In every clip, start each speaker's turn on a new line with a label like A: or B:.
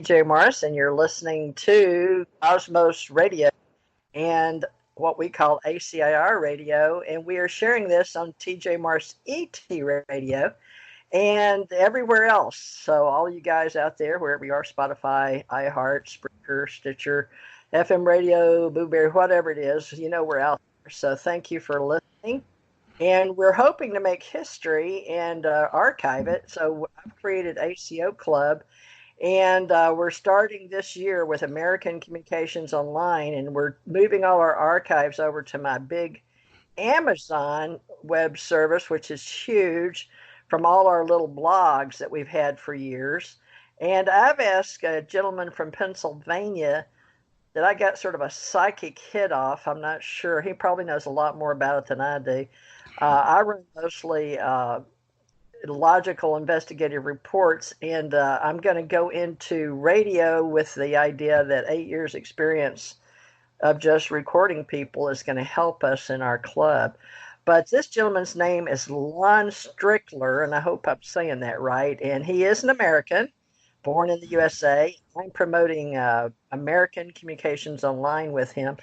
A: TJ Morris, and you're listening to Cosmos Radio and what we call ACIR Radio. And we are sharing this on TJ Morris ET Radio and everywhere else. So, all you guys out there, wherever you are, Spotify, iHeart, Spreaker, Stitcher, FM Radio, Blueberry, whatever it is, we're out there. So, thank you for listening. And we're hoping to make history and archive it. So, I've created ACO Club. And we're starting this year with American Communications Online, and we're moving all our archives over to my big Amazon web service, which is huge, from all our little blogs that we've had for years. And I've asked a gentleman from Pennsylvania that I got sort of a psychic hit off. I'm not sure. He probably knows a lot more about it than I do. I run mostly logical investigative reports, and I'm going to go into radio with the idea that 8 years experience of just recording people is going to help us in our club. But this gentleman's name is Lon Strickler, and I hope I'm saying that right, and he is an American born in the USA. I'm promoting American Communications Online with him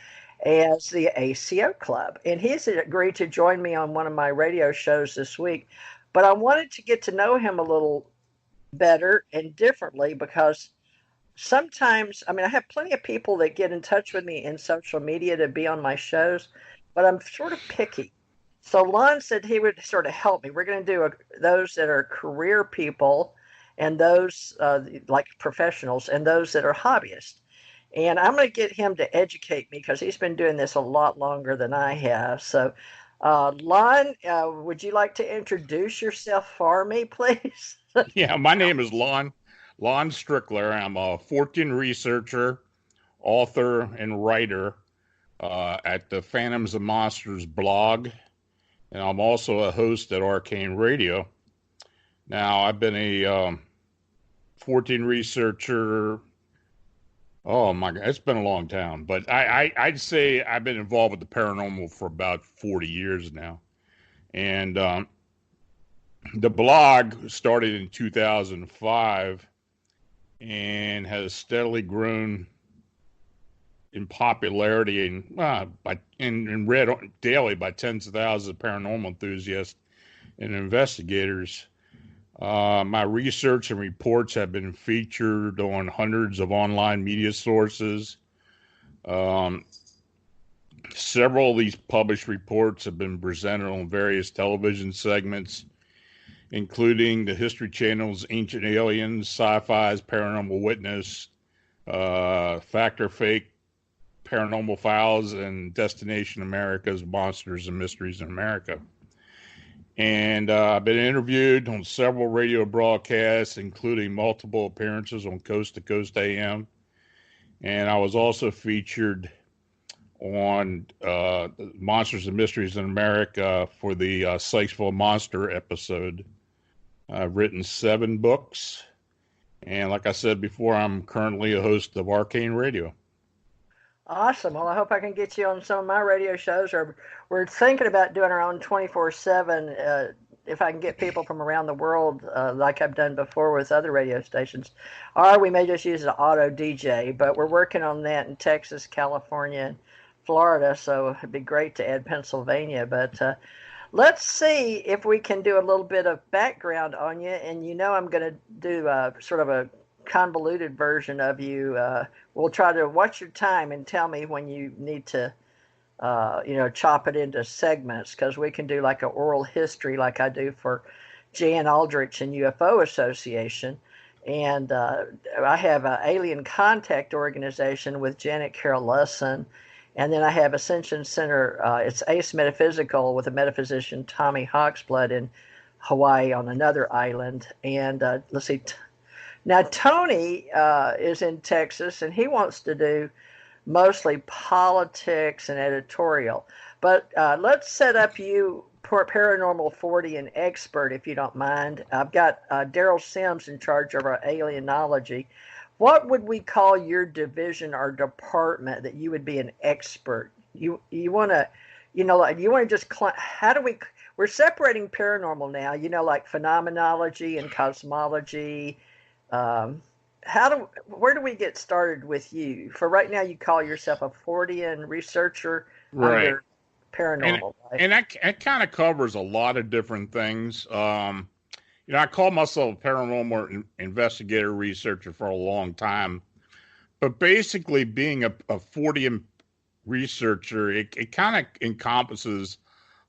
A: as the ACO Club, and he's agreed to join me on one of my radio shows this week. But I wanted to get to know him a little better and differently, because sometimes, I have plenty of people that get in touch with me in social media to be on my shows, but I'm sort of picky. So Lon said he would sort of help me. We're going to do those that are career people and those like professionals and those that are hobbyists. And I'm going to get him to educate me because he's been doing this a lot longer than I have. So Lon, would you like to introduce yourself for me, please?
B: Yeah, my name is Lon Strickler. I'm a Fortean researcher, author, and writer at the Phantoms and Monsters blog, and I'm also a host at Arcane Radio. Now, I've been a Fortean researcher. Oh my God, it's been a long time, but I'd say I've been involved with the paranormal for about 40 years now. And the blog started in 2005 and has steadily grown in popularity and read daily by tens of thousands of paranormal enthusiasts and investigators. My research and reports have been featured on hundreds of online media sources. Several of these published reports have been presented on various television segments, including the History Channel's Ancient Aliens, Syfy's Paranormal Witness, Fact or Fake Paranormal Files, and Destination America's Monsters and Mysteries in America. And I've been interviewed on several radio broadcasts, including multiple appearances on Coast to Coast AM. And I was also featured on Monsters and Mysteries in America for the Sykesville Monster episode. I've written 7 books. And like I said before, I'm currently a host of Arcane Radio.
A: Awesome. Well, I hope I can get you on some of my radio shows, or we're thinking about doing our own 24/7 if I can get people from around the world like I've done before with other radio stations. Or we may just use an auto DJ, but we're working on that in Texas, California, and Florida, so it'd be great to add Pennsylvania. But let's see if we can do a little bit of background on you. And I'm going to do sort of a convoluted version of you. We'll try to watch your time and tell me when you need to chop it into segments, because we can do like an oral history like I do for Jan Aldrich and UFO Association. And I have an alien contact organization with Janet Carroll Lusson. And then I have Ascension Center. It's Ace Metaphysical with a metaphysician, Tommy Hawksblood, in Hawaii on another island. And let's see. Now, Tony is in Texas, and he wants to do mostly politics and editorial. But let's set up you, Paranormal Fortean expert, if you don't mind. I've got Daryl Sims in charge of our alienology. What would we call your division or department that you would be an expert? You want to, you want to just, how do we, we're separating paranormal now, like phenomenology and cosmology. where do we get started with you? For right now, you call yourself a Fortean researcher
B: Right.
A: under paranormal, right?
B: And that kind of covers a lot of different things. I call myself a paranormal investigator researcher for a long time, but basically being a Fortean researcher, it kind of encompasses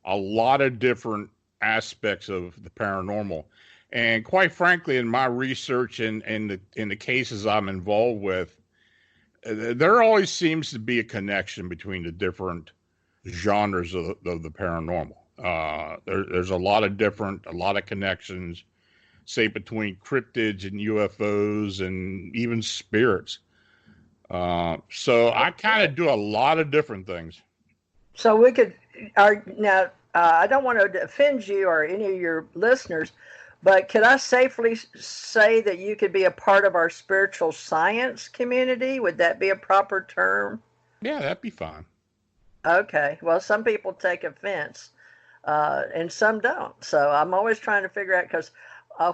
B: a lot of different aspects of the paranormal. And quite frankly, in my research and in the cases I'm involved with, there always seems to be a connection between the different genres of the paranormal. There's a lot of connections, say between cryptids and UFOs and even spirits. So I kind of do a lot of different things.
A: So we could, now, I don't want to offend you or any of your listeners, but could I safely say that you could be a part of our spiritual science community? Would that be a proper term?
B: Yeah, that'd be fine.
A: Okay. Well, some people take offense, and some don't. So I'm always trying to figure out, because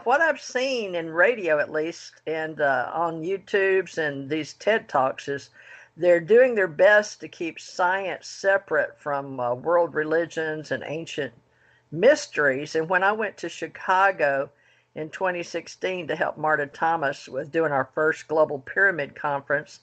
A: what I've seen in radio, at least, and on YouTubes and these TED Talks, is they're doing their best to keep science separate from world religions and ancient mysteries. And when I went to Chicago in 2016 to help Marta Thomas with doing our first global pyramid conference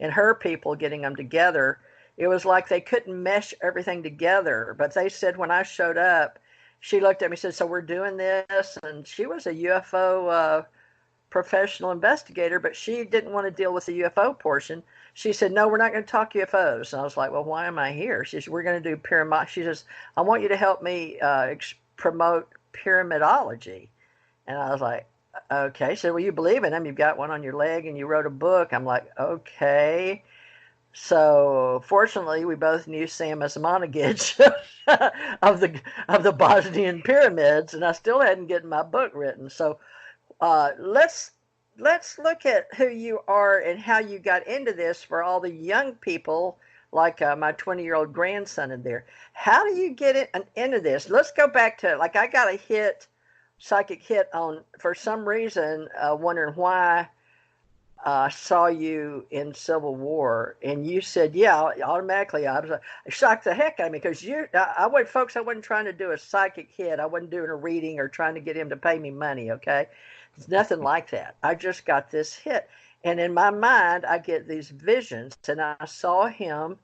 A: and her people getting them together, it was like they couldn't mesh everything together. But they said when I showed up, she looked at me and said, "So we're doing this?" And she was a UFO professional investigator, but she didn't want to deal with the UFO portion. She said, "No, we're not going to talk UFOs." And I was like, "Well, why am I here?" She said, "We're going to do pyramid." She says, "I want you to help me promote pyramidology." And I was like, "Okay." She said, "Well, you believe in them. You've got one on your leg and you wrote a book." I'm like, "Okay." So fortunately, we both knew Sam Asmanagich of the Bosnian pyramids, and I still hadn't gotten my book written. So let's look at who you are and how you got into this for all the young people, like my 20-year-old grandson in there. How do you get into this? Let's go back to, like, I got a psychic hit on, for some reason, wondering why I saw you in Civil War, and you said, yeah, automatically. I was it shocked the heck out of me, because I wasn't trying to do a psychic hit. I wasn't doing a reading or trying to get him to pay me money, okay? It's nothing like that. I just got this hit. And in my mind, I get these visions, and I saw him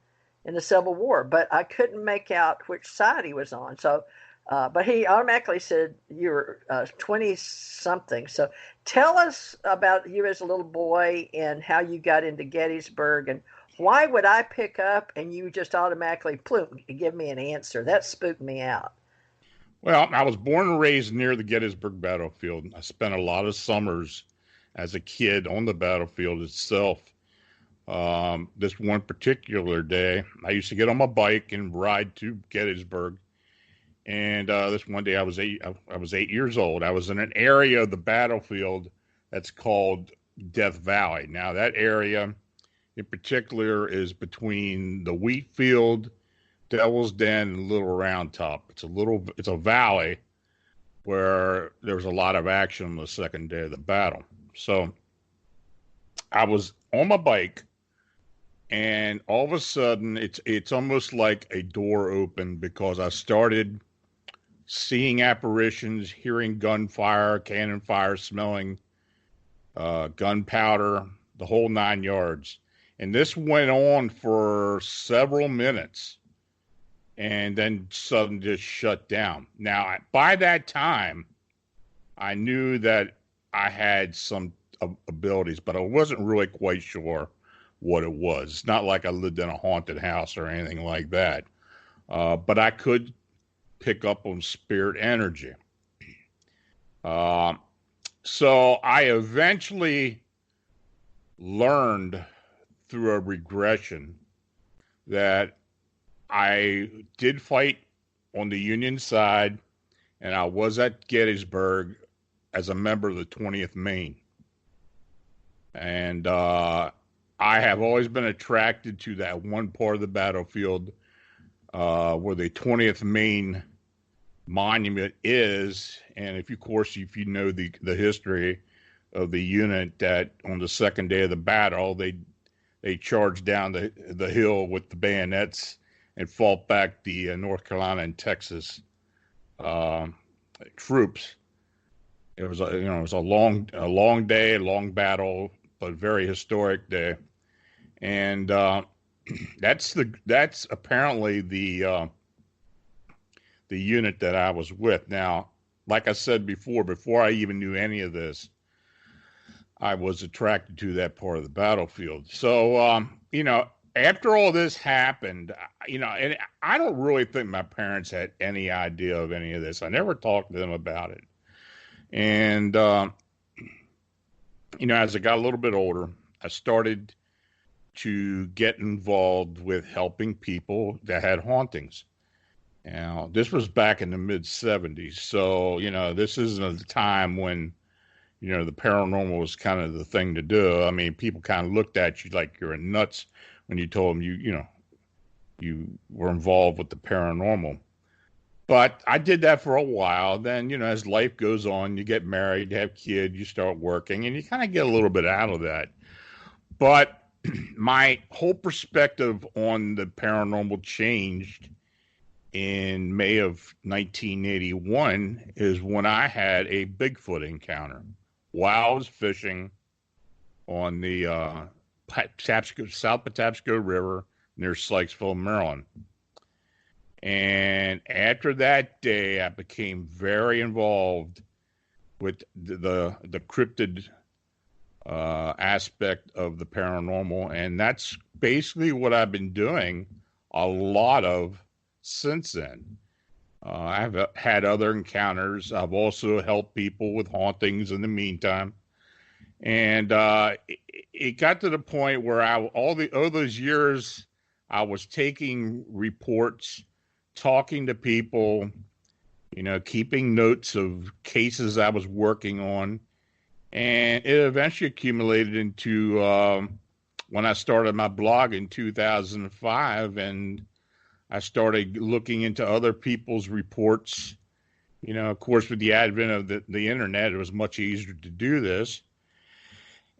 A: in the Civil War, but I couldn't make out which side he was on. So, but he automatically said you were 20-something. So tell us about you as a little boy and how you got into Gettysburg, and why would I pick up and you just automatically give me an answer? That spooked me out.
B: Well, I was born and raised near the Gettysburg battlefield. I spent a lot of summers as a kid on the battlefield itself. This one particular day, I used to get on my bike and ride to Gettysburg. And this one day, I was 8 years old. I was in an area of the battlefield that's called Death Valley. Now, that area in particular is between the wheat field, Devil's Den, and Little Round Top. It's a valley where there was a lot of action on the second day of the battle. So I was on my bike, and all of a sudden, it's almost like a door opened, because I started seeing apparitions, hearing gunfire, cannon fire, smelling gunpowder, the whole 9 yards. And this went on for several minutes, and then suddenly just shut down. Now, by that time, I knew that I had some abilities, but I wasn't really quite sure what it was. It's not like I lived in a haunted house or anything like that. But I could pick up on spirit energy. So I eventually learned through a regression that I did fight on the Union side, and I was at Gettysburg as a member of the 20th Maine. And I have always been attracted to that one part of the battlefield where the 20th Maine monument is. And if you know the history, of the unit that on the second day of the battle, they charged down the hill with the bayonets and fought back the North Carolina and Texas troops. It was a long day, a long battle, but very historic day. And that's apparently the unit that I was with. Now, like I said before I even knew any of this, I was attracted to that part of the battlefield. So, after all this happened, and I don't really think my parents had any idea of any of this. I never talked to them about it. And, as I got a little bit older, I started to get involved with helping people that had hauntings. Now, this was back in the mid-'70s. So, this isn't a time when, the paranormal was kind of the thing to do. I mean, people kind of looked at you like you're nuts when you told them you were involved with the paranormal. But I did that for a while. Then, as life goes on, you get married, you have kids, you start working, and you kind of get a little bit out of that. But my whole perspective on the paranormal changed in May of 1981 is when I had a Bigfoot encounter while I was fishing on the South Patapsco River near Sykesville, Maryland. And after that day, I became very involved with the cryptid aspect of the paranormal. And that's basically what I've been doing a lot of since then. I've had other encounters. I've also helped people with hauntings in the meantime. And it got to the point where all those years I was taking reports, talking to people, keeping notes of cases I was working on. And it eventually accumulated into when I started my blog in 2005, and I started looking into other people's reports. Of course, with the advent of the internet, it was much easier to do this.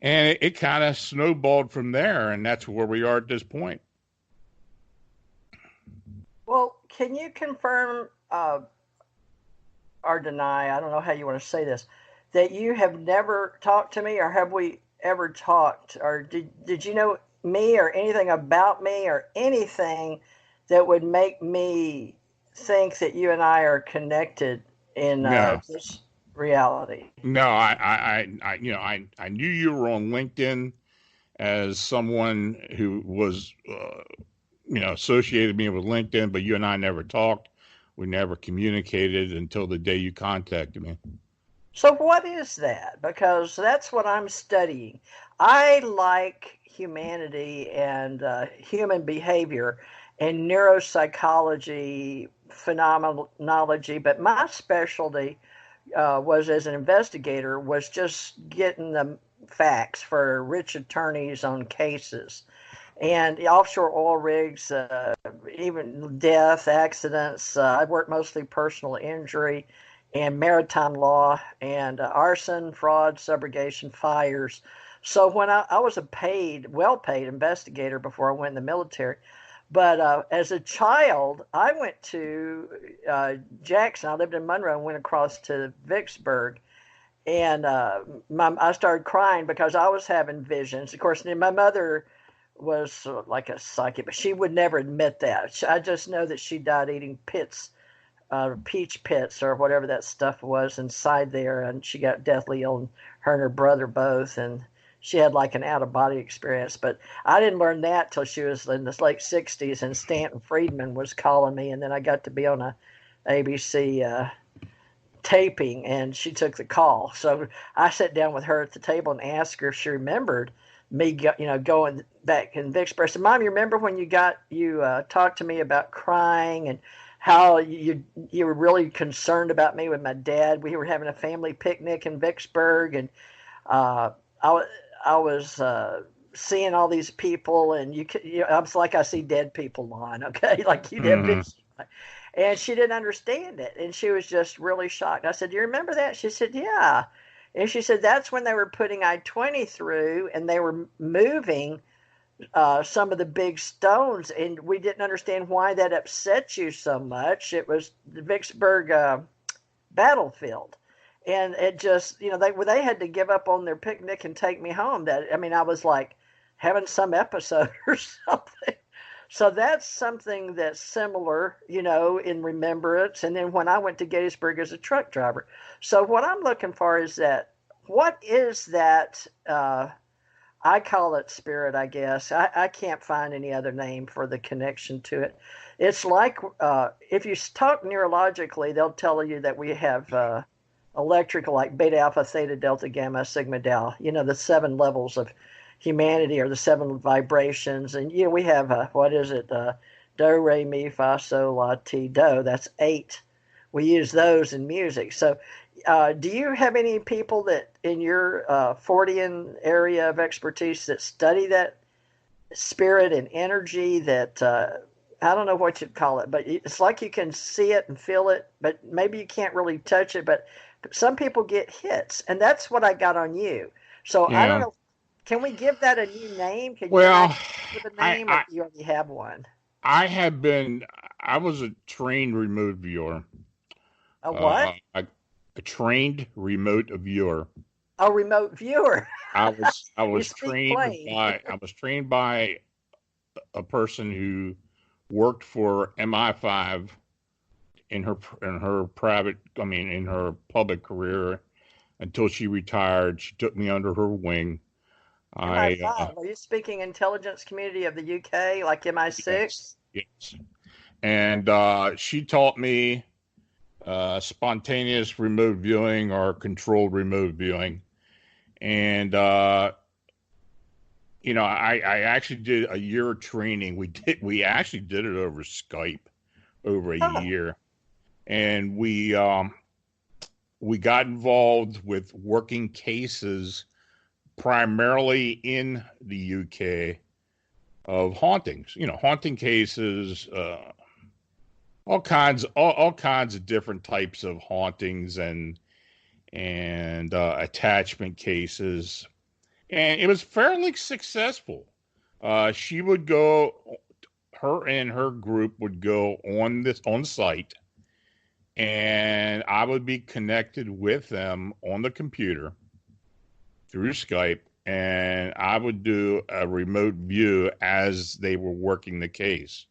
B: And it kind of snowballed from there, and that's where we are at this point.
A: Well, can you confirm or deny, I don't know how you want to say this, that you have never talked to me, or have we ever talked? Or did you know me or anything about me or anything that would make me think that you and I are connected in this reality?
B: No, I knew you were on LinkedIn as someone who was, associated me with LinkedIn, but you and I never talked. We never communicated until the day you contacted me.
A: So what is that? Because that's what I'm studying. I like humanity and human behavior and neuropsychology, phenomenology, but my specialty was, as an investigator, was just getting the facts for rich attorneys on cases. And the offshore oil rigs, even death, accidents. I worked mostly personal injury and maritime law and arson, fraud, subrogation, fires. So when I was a well-paid investigator before I went in the military. But as a child, I went to Jackson. I lived in Monroe and went across to Vicksburg. And I started crying because I was having visions. Of course, my mother was like a psychic, but she would never admit that. I just know that she died eating peach pits or whatever that stuff was inside there, and she got deathly ill, and her and her brother both, and she had like an out-of-body experience. But I didn't learn that till she was in the late 60s, and Stanton Friedman was calling me, and then I got to be on a ABC taping, and she took the call. So I sat down with her at the table and asked her if she remembered me, going back in Vicksburg. I said, Mom, you remember when you talked to me about crying and how you were really concerned about me with my dad? We were having a family picnic in Vicksburg, and I was seeing all these people, and I was like, I see dead people, Lon, okay? Like you did. Mm-hmm. And she didn't understand it, and she was just really shocked. I said, do you remember that? She said, yeah. And she said that's when they were putting I-20 through, and they were moving some of the big stones, and we didn't understand why that upset you so much. It was the Vicksburg battlefield, and it just, they had to give up on their picnic and take me home. I was like having some episode or something. So that's something that's similar, in remembrance. And then when I went to Gettysburg as a truck driver. So what I'm looking for is that, what is that? I call it spirit, I guess. I can't find any other name for the connection to it. It's like, if you talk neurologically, they'll tell you that we have electrical, like beta, alpha, theta, delta, gamma, sigma, tau, the 7 levels of humanity, or the 7 vibrations. And we have what is it, do, re, mi, fa, sol, la, ti, do. That's 8. We use those in music. So do you have any people that in your Fortean area of expertise that study that spirit and energy, that I don't know what you'd call it, but it's like you can see it and feel it, but maybe you can't really touch it, but some people get hits, and that's what I got on you. So
B: Yeah.
A: I don't know. Can we give that a new name? Can
B: Well,
A: you give a name, or do you already have one?
B: I was a trained remote viewer.
A: A what?
B: A trained remote viewer.
A: A remote viewer.
B: I was trained by a person who worked for MI5 in her public career until she retired. She took me under her wing.
A: MI5. Are you speaking intelligence community of the UK, like MI6?
B: Yes. And she taught me spontaneous remote viewing or controlled remote viewing. And, I actually did a year of training. We actually did it over Skype over a year. And we got involved with working cases primarily in the UK of hauntings, haunting cases, all kinds of different types of hauntings and attachment cases. And it was fairly successful. She would go, her and her group would go on site, and I would be connected with them on the computer through Skype, and I would do a remote view as they were working the case.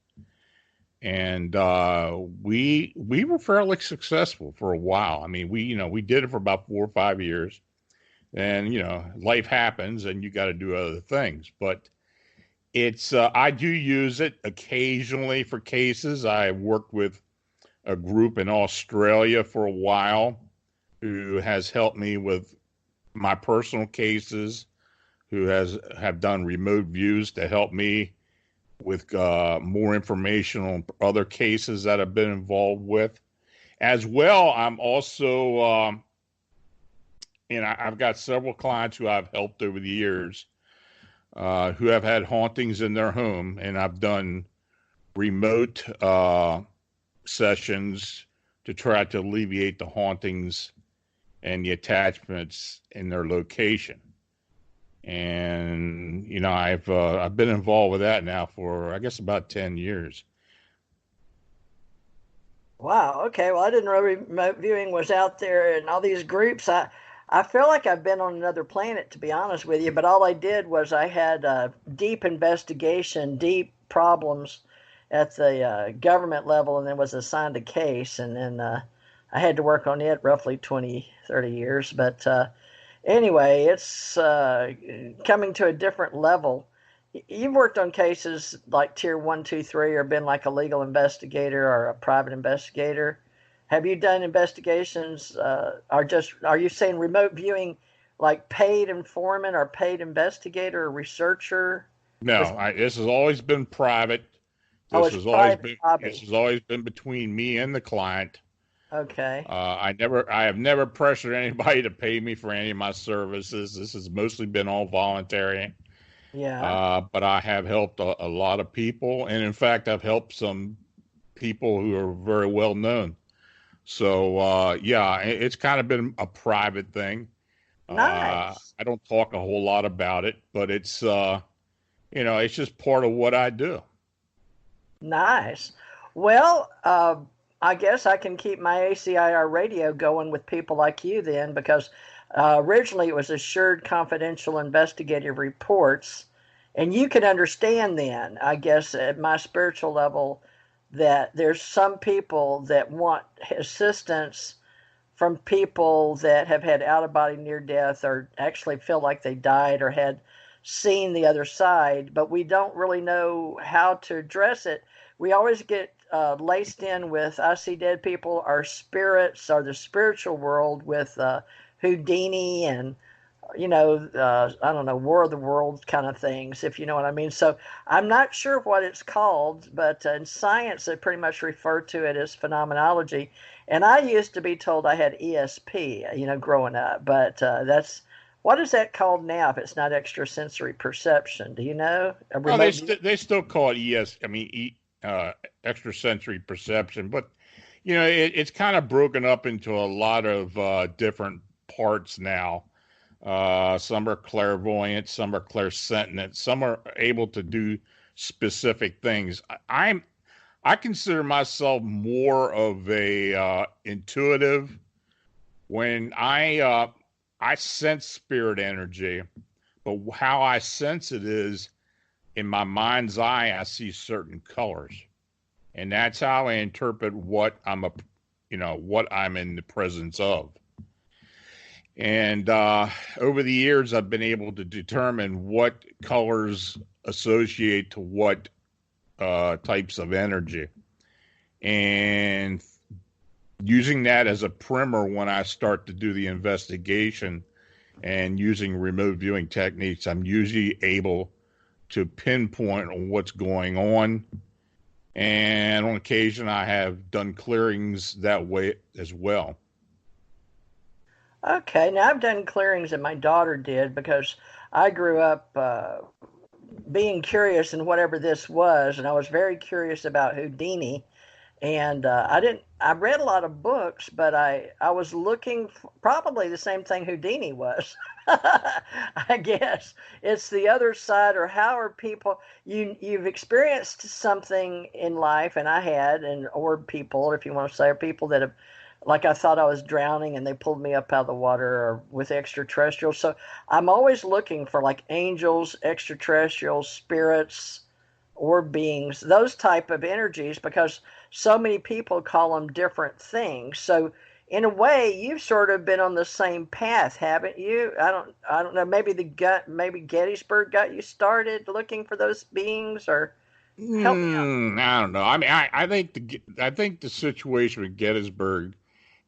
B: And we were fairly successful for a while. I mean, we did it for about 4 or 5 years. And, life happens and you got to do other things. But it's I do use it occasionally for cases. I worked with a group in Australia for a while who has helped me with my personal cases, who have done remote views to help me with more information on other cases that I've been involved with. As well, I'm also, I've got several clients who I've helped over the years who have had hauntings in their home, and I've done remote sessions to try to alleviate the hauntings and the attachments in their location. And I've been involved with that now for, I guess, about 10 years.
A: Wow. Okay. Well, I didn't know remote viewing was out there and all these groups. I feel like I've been on another planet, to be honest with you. But all I did was I had deep investigation, deep problems at the government level, and then was assigned a case, and then I had to work on it roughly 20, 30 years. But anyway, it's coming to a different level. You've worked on cases like tier 1, 2, 3, or been like a legal investigator or a private investigator. Have you done investigations, are you saying remote viewing, like paid informant or paid investigator or researcher?
B: No, this has always been private. This has always been between me and the client.
A: Okay.
B: I have never pressured anybody to pay me for any of my services. This has mostly been all voluntary.
A: Yeah.
B: But I have helped a lot of people, and in fact, I've helped some people who are very well known. So yeah, it's kind of been a private thing.
A: Nice.
B: I don't talk a whole lot about it, but it's it's just part of what I do.
A: Nice. Well, I guess I can keep my ACIR radio going with people like you then, because originally it was Assured Confidential Investigative Reports. And you can understand then, I guess, at my spiritual level, that there's some people that want assistance from people that have had out-of-body near death or actually feel like they died or had seen the other side, but we don't really know how to address it. We always get laced in with, I see dead people, our spirits, or the spiritual world with Houdini and, I don't know, War of the Worlds kind of things, if you know what I mean. So I'm not sure what it's called, but in science, they pretty much refer to it as phenomenology. And I used to be told I had ESP, growing up, but what is that called now if it's not extrasensory perception? Do you know?
B: Well, they still call it extrasensory perception, but it's kind of broken up into a lot of different parts now. Some are clairvoyant, some are clairsentient, some are able to do specific things. I consider myself more of a intuitive. When I sense spirit energy, but how I sense it is in my mind's eye, I see certain colors, and that's how I interpret what I'm in the presence of. And over the years, I've been able to determine what colors associate to what types of energy. And using that as a primer when I start to do the investigation and using remote viewing techniques, I'm usually able to pinpoint on what's going on. And on occasion, I have done clearings that way as well.
A: Okay, now I've done clearings that my daughter did because I grew up being curious in whatever this was, and I was very curious about Houdini. And I read a lot of books, but I was looking for probably the same thing Houdini was. I guess it's the other side, or how are people, you've experienced something in life, and I had, or people, if you want to say, or people that have, like I thought I was drowning and they pulled me up out of the water, or with extraterrestrials. So I'm always looking for like angels, extraterrestrials, spirits, or beings, those type of energies, because so many people call them different things. So in a way, you've sort of been on the same path, haven't you? I don't know. Maybe maybe Gettysburg got you started looking for those beings, or help me out.
B: I don't know. I mean, I think the situation with Gettysburg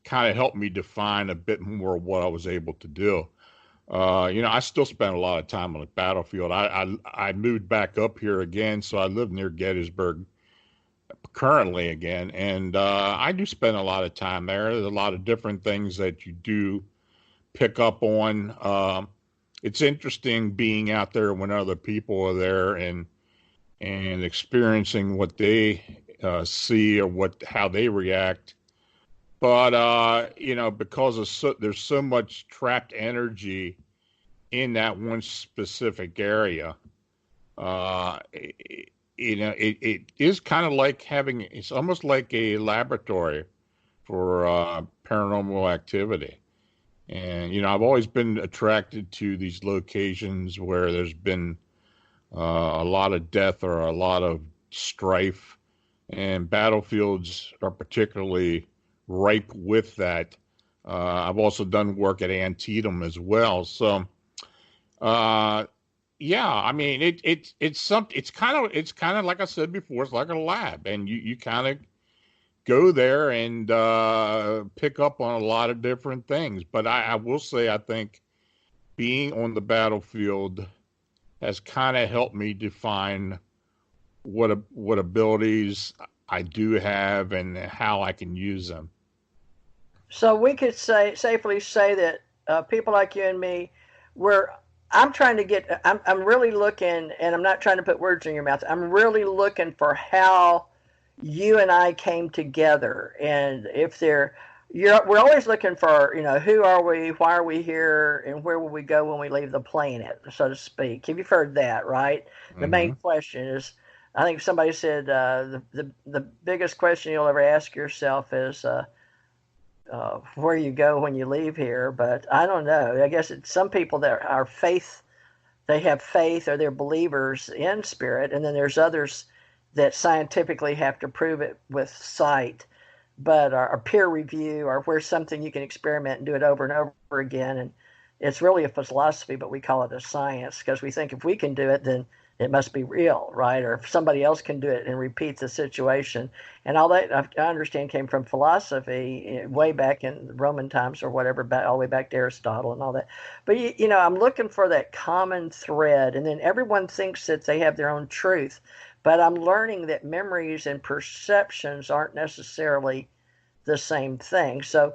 B: kind of helped me define a bit more of what I was able to do. I still spend a lot of time on the battlefield. I moved back up here again, so I live near Gettysburg currently again, and I do spend a lot of time there. There's a lot of different things that you do pick up on. It's interesting being out there when other people are there and experiencing what they see or how they react. But because there's so much trapped energy in that one specific area, it is kind of like it's almost like a laboratory for paranormal activity. And I've always been attracted to these locations where there's been a lot of death or a lot of strife, and battlefields are particularly ripe with that. I've also done work at Antietam as well. So, yeah, I mean, it's kind of like I said before, it's like a lab, and you kind of go there and pick up on a lot of different things. But I will say, I think being on the battlefield has kind of helped me define what abilities I do have and how I can use them.
A: So we could safely say that people like you and me, I'm really looking, and I'm not trying to put words in your mouth. I'm really looking for how you and I came together, and if there we're always looking for, who are we, why are we here, and where will we go when we leave the planet, so to speak. Have you heard that, right? The main question is, I think somebody said the biggest question you'll ever ask yourself is where you go when you leave here. But I don't know. I guess it's some people that are faith, they have faith or they're believers in spirit, and then there's others that scientifically have to prove it with sight, but our peer review or where something you can experiment and do it over and over again. And it's really a philosophy, but we call it a science because we think if we can do it, then it must be real, right? Or if somebody else can do it and repeat the situation. And all that I understand came from philosophy way back in Roman times or whatever, all the way back to Aristotle and all that. But, I'm looking for that common thread. And then everyone thinks that they have their own truth. But I'm learning that memories and perceptions aren't necessarily the same thing. So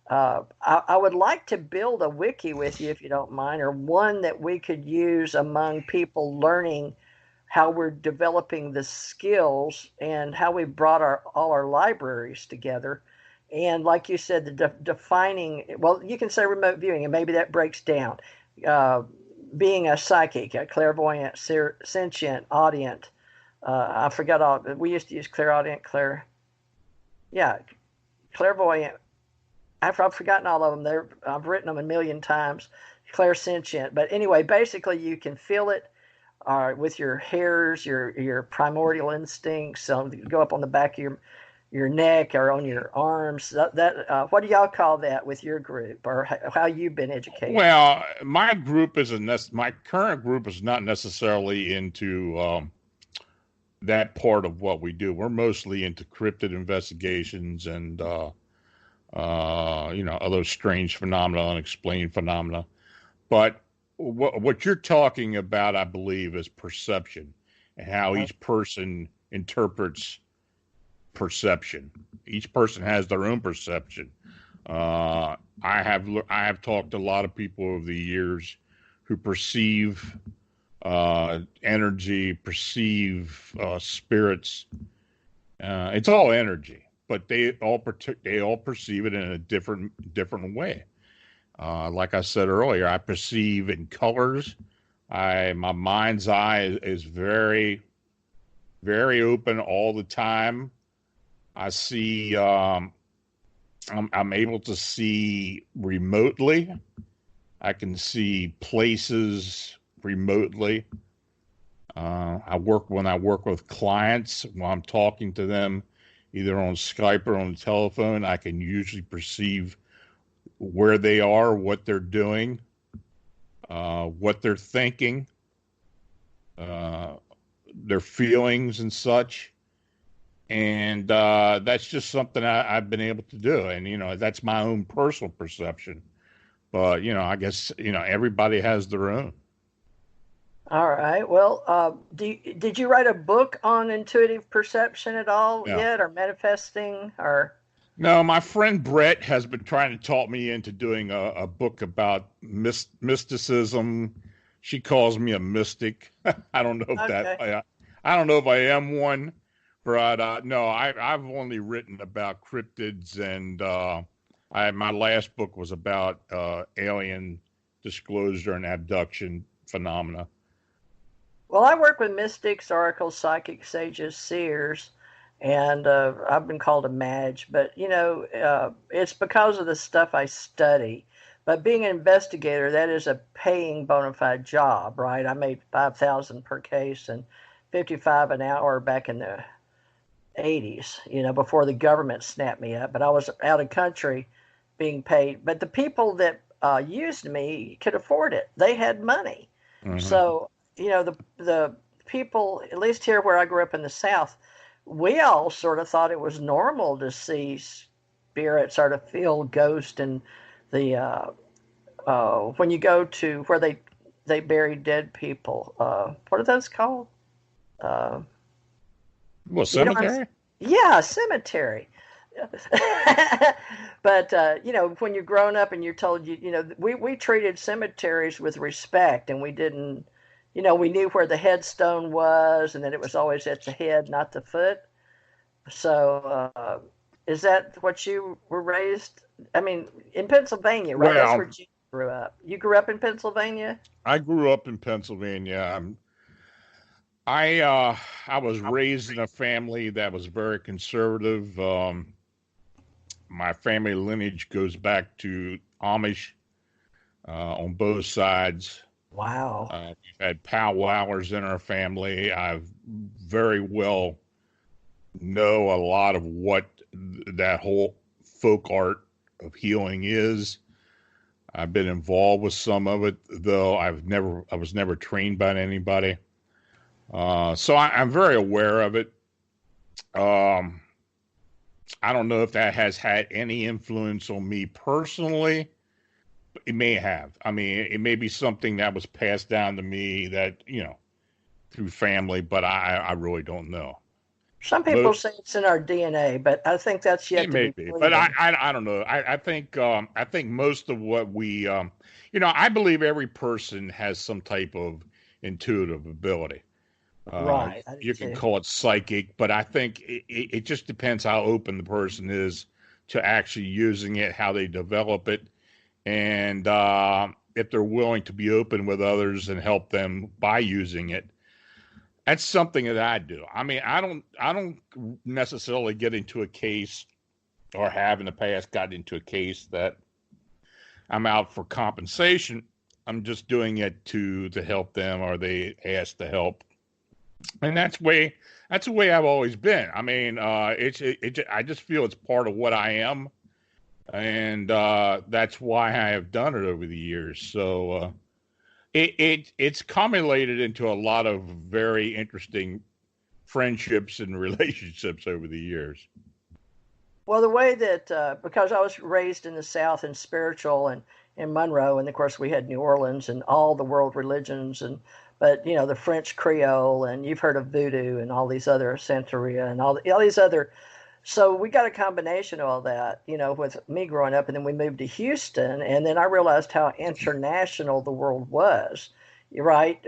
A: I would like to build a wiki with you, if you don't mind, or one that we could use among people learning how we're developing the skills and how we brought all our libraries together. And like you said, the defining, well, you can say remote viewing, and maybe that breaks down. Being a psychic, a clairvoyant, sentient, audient. I forgot all. We used to use clairaudient, clairvoyant. I've forgotten all of them. I've written them a million times. Clairsentient. But anyway, basically you can feel it with your hairs, your primordial instincts. So you go up on the back of your neck or on your arms. What do y'all call that with your group, or how you've been educated?
B: Well, my current group is not necessarily into that part of what we do. We're mostly into cryptid investigations and other strange phenomena, unexplained phenomena. But what you're talking about, I believe, is perception and how each person interprets perception. Each person has their own perception. I have talked to a lot of people over the years who perceive energy, perceive spirits. It's all energy, but they all perceive it in a different way. Like I said earlier, I perceive in colors. My mind's eye is very, very open all the time. I see. I'm able to see remotely. I can see places remotely. When I work with clients, when I'm talking to them, either on Skype or on the telephone, I can usually perceive where they are, what they're doing, what they're thinking, their feelings and such. And that's just something I've been able to do. And, that's my own personal perception. But, I guess, everybody has their own.
A: All right. Well, did you write a book on intuitive perception at all yet, or manifesting, or?
B: No, my friend Brett has been trying to talk me into doing a book about mysticism. She calls me a mystic. I don't know if I don't know if I am one, but no, I've only written about cryptids, and my last book was about alien disclosure and abduction phenomena.
A: Well, I work with mystics, oracles, psychics, sages, seers, and I've been called a mage, but it's because of the stuff I study. But being an investigator, that is a paying bona fide job, right? I made $5,000 per case and $55 an hour back in the 80s, before the government snapped me up. But I was out of country being paid. But the people that used me could afford it. They had money. Mm-hmm. So, the people, at least here where I grew up in the South, we all sort of thought it was normal to see spirits or to feel ghosts. And the when you go to where they bury dead people, what are those called?
B: Cemetery?
A: Yeah, cemetery. But when you're grown up and you're told we treated cemeteries with respect, and we didn't. We knew where the headstone was, and that it was always at the head, not the foot. So, is that what you were raised I mean, in Pennsylvania, right? That's
B: Well,
A: where you grew up. You grew up in Pennsylvania?
B: I grew up in Pennsylvania. I was raised in a family that was very conservative. My family lineage goes back to Amish on both sides.
A: Wow.
B: We've had powwowers in our family. I've very well know a lot of what that whole folk art of healing is. I've been involved with some of it, though I was never trained by anybody. So I'm very aware of it. I don't know if that has had any influence on me personally. It may have. I mean, it may be something that was passed down to me that, through family, but I really don't know.
A: Some people say it's in our DNA, but I think that's yet to be proven.
B: But I don't know. I think most of what we, I believe every person has some type of intuitive ability.
A: Right.
B: You can call it psychic, but I think it just depends how open the person is to actually using it, how they develop it, and if they're willing to be open with others and help them by using it. That's something that I do. I mean, I don't necessarily get into a case, or have in the past gotten into a case that I'm out for compensation. I'm just doing it to help them, or they ask to help. And that's the way I've always been. I mean, I just feel it's part of what I am, and that's why I have done it over the years. So it's accumulated into a lot of very interesting friendships and relationships over the years.
A: Well, the way that because I was raised in the South and spiritual and in Monroe, and of course we had New Orleans and all the world religions, but the French Creole, and you've heard of voodoo and all these other Santeria and all these other. So we got a combination of all that, with me growing up, and then we moved to Houston, and then I realized how international the world was. You're right,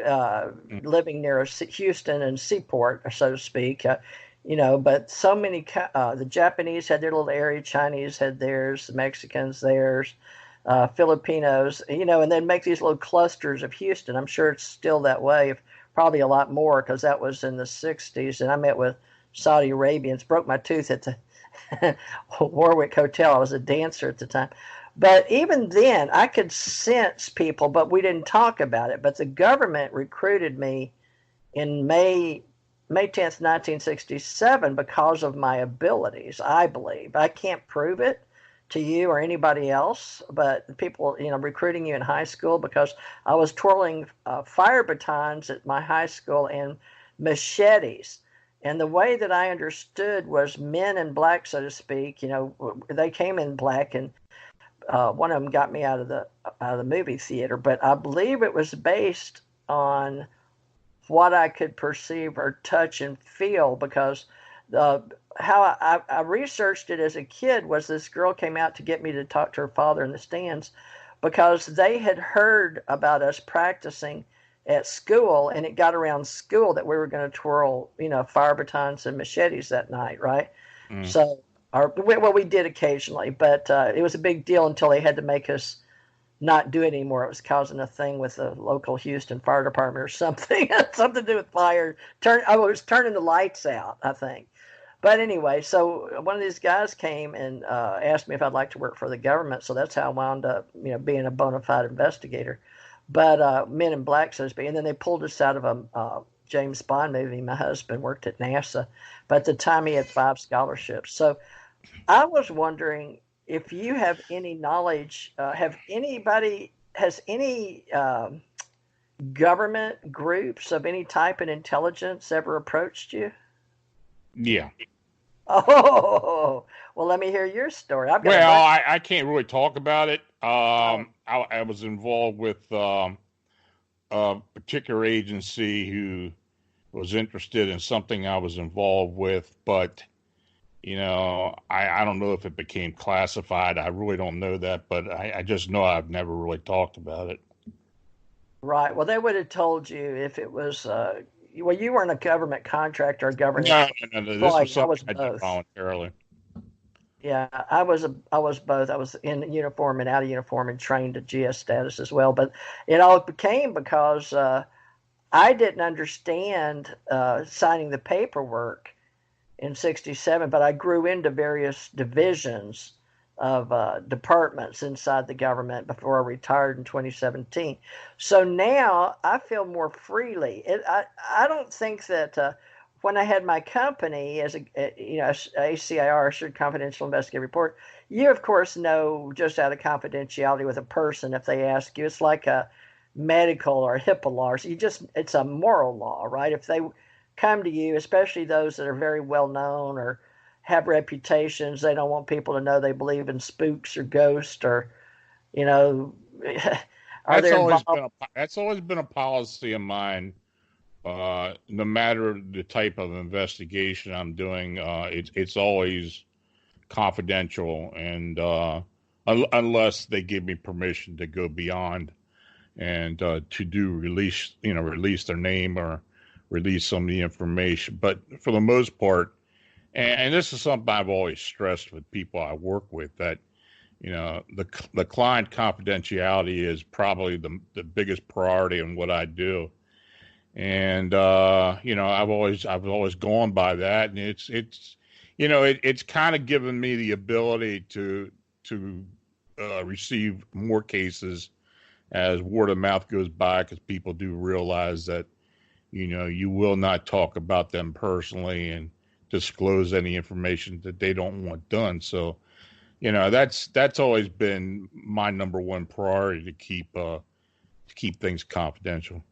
A: living near Houston and seaport, so to speak. But so many, the Japanese had their little area, Chinese had theirs, the Mexicans theirs, Filipinos, and then make these little clusters of Houston. I'm sure it's still that way, probably a lot more, because that was in the 60s, and I met with Saudi Arabians, broke my tooth at the Warwick Hotel. I was a dancer at the time. But even then, I could sense people, but we didn't talk about it. But the government recruited me in May 10th, 1967, because of my abilities, I believe. I can't prove it to you or anybody else, but people, recruiting you in high school, because I was twirling fire batons at my high school and machetes. And the way that I understood was men in black, so to speak, they came in black, and one of them got me out of the movie theater. But I believe it was based on what I could perceive or touch and feel, because how I researched it as a kid was this girl came out to get me to talk to her father in the stands, because they had heard about us practicing at school, and it got around school that we were going to twirl, fire batons and machetes that night, right? Mm. So, we did occasionally, but it was a big deal until they had to make us not do it anymore. It was causing a thing with the local Houston fire department or something, something to do with fire. It was turning the lights out, I think. But anyway, so one of these guys came and asked me if I'd like to work for the government. So that's how I wound up, being a bona fide investigator. But Men in Black, so to speak. And then they pulled us out of a James Bond movie. My husband worked at NASA, but at the time he had 5 scholarships. So I was wondering if you have any knowledge, has any government groups of any type in intelligence ever approached you?
B: Yeah.
A: Oh, well, let me hear your story.
B: I can't really talk about it. I was involved with a particular agency who was interested in something I was involved with, but I don't know if it became classified. I really don't know that, but I just know I've never really talked about it.
A: Right. Well, they would have told you if it was. Well, you weren't a government contractor or government.
B: No. This was something I did voluntarily.
A: Yeah, I was both. I was in uniform and out of uniform and trained to GS status as well. But it all became because I didn't understand signing the paperwork in '67, but I grew into various divisions of departments inside the government before I retired in 2017. So now I feel more freely. I don't think that when I had my company as ACIR, Assured Confidential Investigative Report, you of course know just out of confidentiality with a person if they ask you. It's like a medical or HIPAA law. So it's a moral law, right? If they come to you, especially those that are very well known or have reputations, they don't want people to know they believe in spooks or ghosts or, you know, are
B: That's
A: they
B: always
A: involved?
B: been that's always been a policy of mine. No matter the type of investigation I'm doing, it's always confidential, and unless they give me permission to go beyond and to do release their name or release some of the information. But for the most part, and this is something I've always stressed with people I work with, that the client confidentiality is probably the biggest priority in what I do. And I've always gone by that, and it's kind of given me the ability to receive more cases as word of mouth goes by, because people do realize that you will not talk about them personally and disclose any information that they don't want done. So that's always been my number one priority, to keep things confidential.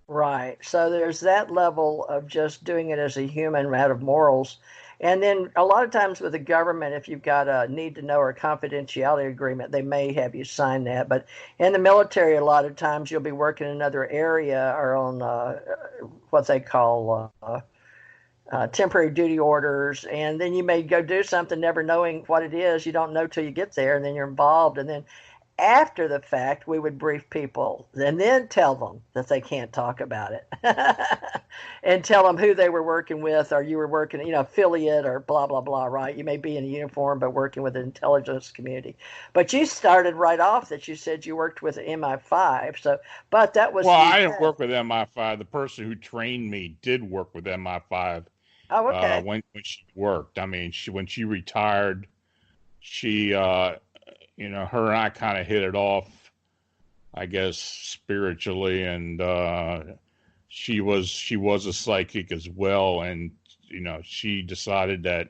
A: Right. So there's that level of just doing it as a human out of morals. And then a lot of times with the government, if you've got a need to know or a confidentiality agreement, they may have you sign that. But in the military, a lot of times you'll be working in another area or on what they call temporary duty orders. And then you may go do something never knowing what it is. You don't know till you get there, and then you're involved. And then after the fact, we would brief people and then tell them that they can't talk about it and tell them who they were working with, or you were working, affiliate or blah, blah, blah, right? You may be in a uniform, but working with the intelligence community. But you started right off that you said you worked with MI5. So, but that was
B: Well, I didn't
A: UK.
B: work with MI5. The person who trained me did work with MI5
A: Oh, okay.
B: when she worked. I mean, when she retired, she her and I kind of hit it off, I guess, spiritually, and she was a psychic as well, and she decided that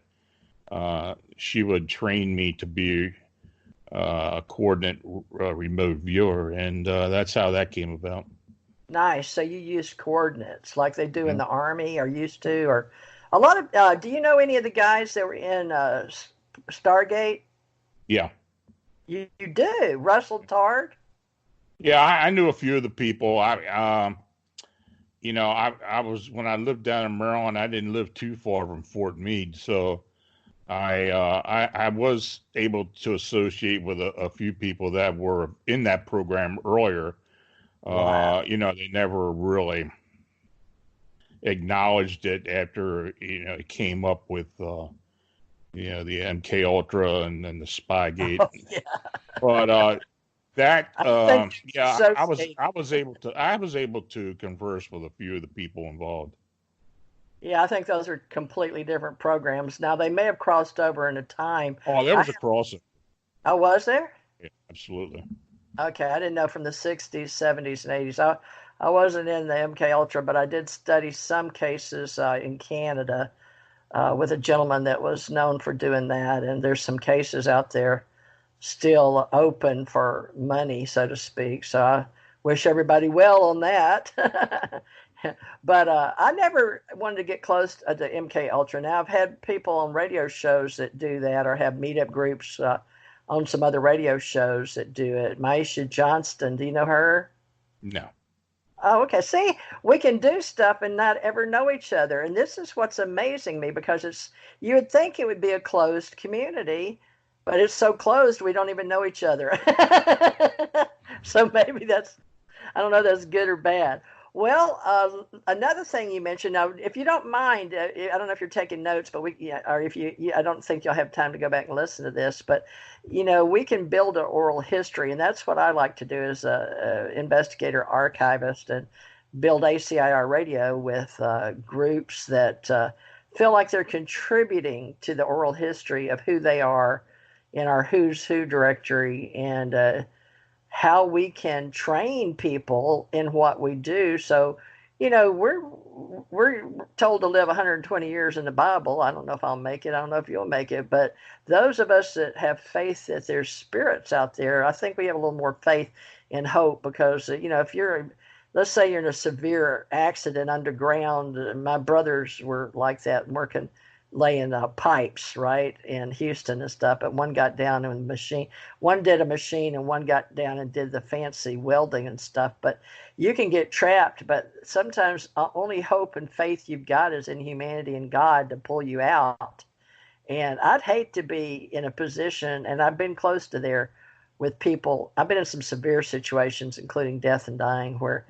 B: she would train me to be a coordinate remote viewer, and that's how that came about.
A: Nice. So you use coordinates like they do in
B: Mhm.
A: the Army or used to, or a lot of, do you know any of the guys that were in Stargate?
B: Yeah.
A: You do. Russell Tard?
B: Yeah, I knew a few of the people. I was, when I lived down in Maryland, I didn't live too far from Fort Meade, so I was able to associate with a few people that were in that program earlier.
A: Wow.
B: They never really acknowledged it after it came up with the MK Ultra and then the Spygate.
A: Oh, yeah.
B: But that
A: I think
B: yeah, I was
A: associate.
B: I was able to I was able to converse with a few of the people involved.
A: Yeah, I think those are completely different programs. Now, they may have crossed over in a time.
B: Oh, there
A: I,
B: was a crossover.
A: I was there?
B: Yeah, absolutely.
A: Okay, I didn't know from the 60s, 70s, and 80s. I wasn't in the MK Ultra, but I did study some cases in Canada with a gentleman that was known for doing that. And there's some cases out there still open for money, so to speak. So I wish everybody well on that. But I never wanted to get close to the MK Ultra. Now I've had people on radio shows that do that, or have meetup groups on some other radio shows that do it. Maisha Johnston, do you know her?
B: No.
A: Oh, okay. See, we can do stuff and not ever know each other. And this is what's amazing me, because you would think it would be a closed community, but it's so closed we don't even know each other. So maybe I don't know, that's good or bad. Well, another thing you mentioned, now, if you don't mind, I don't know if you're taking notes, but or if I don't think you'll have time to go back and listen to this, but we can build an oral history, and that's what I like to do as a investigator archivist, and build ACIR radio with groups that feel like they're contributing to the oral history of who they are in our Who's Who directory, and how we can train people in what we do. So, we're told to live 120 years in the Bible. I don't know if I'll make it. I don't know if you'll make it. But those of us that have faith that there's spirits out there, I think we have a little more faith and hope, because, if let's say you're in a severe accident underground. My brothers were like that, laying pipes, right, in Houston and stuff. But one got down in the machine. One did a machine, and one got down and did the fancy welding and stuff. But you can get trapped. But sometimes only hope and faith you've got is in humanity and God to pull you out. And I'd hate to be in a position, and I've been close to there with people. I've been in some severe situations, including death and dying, where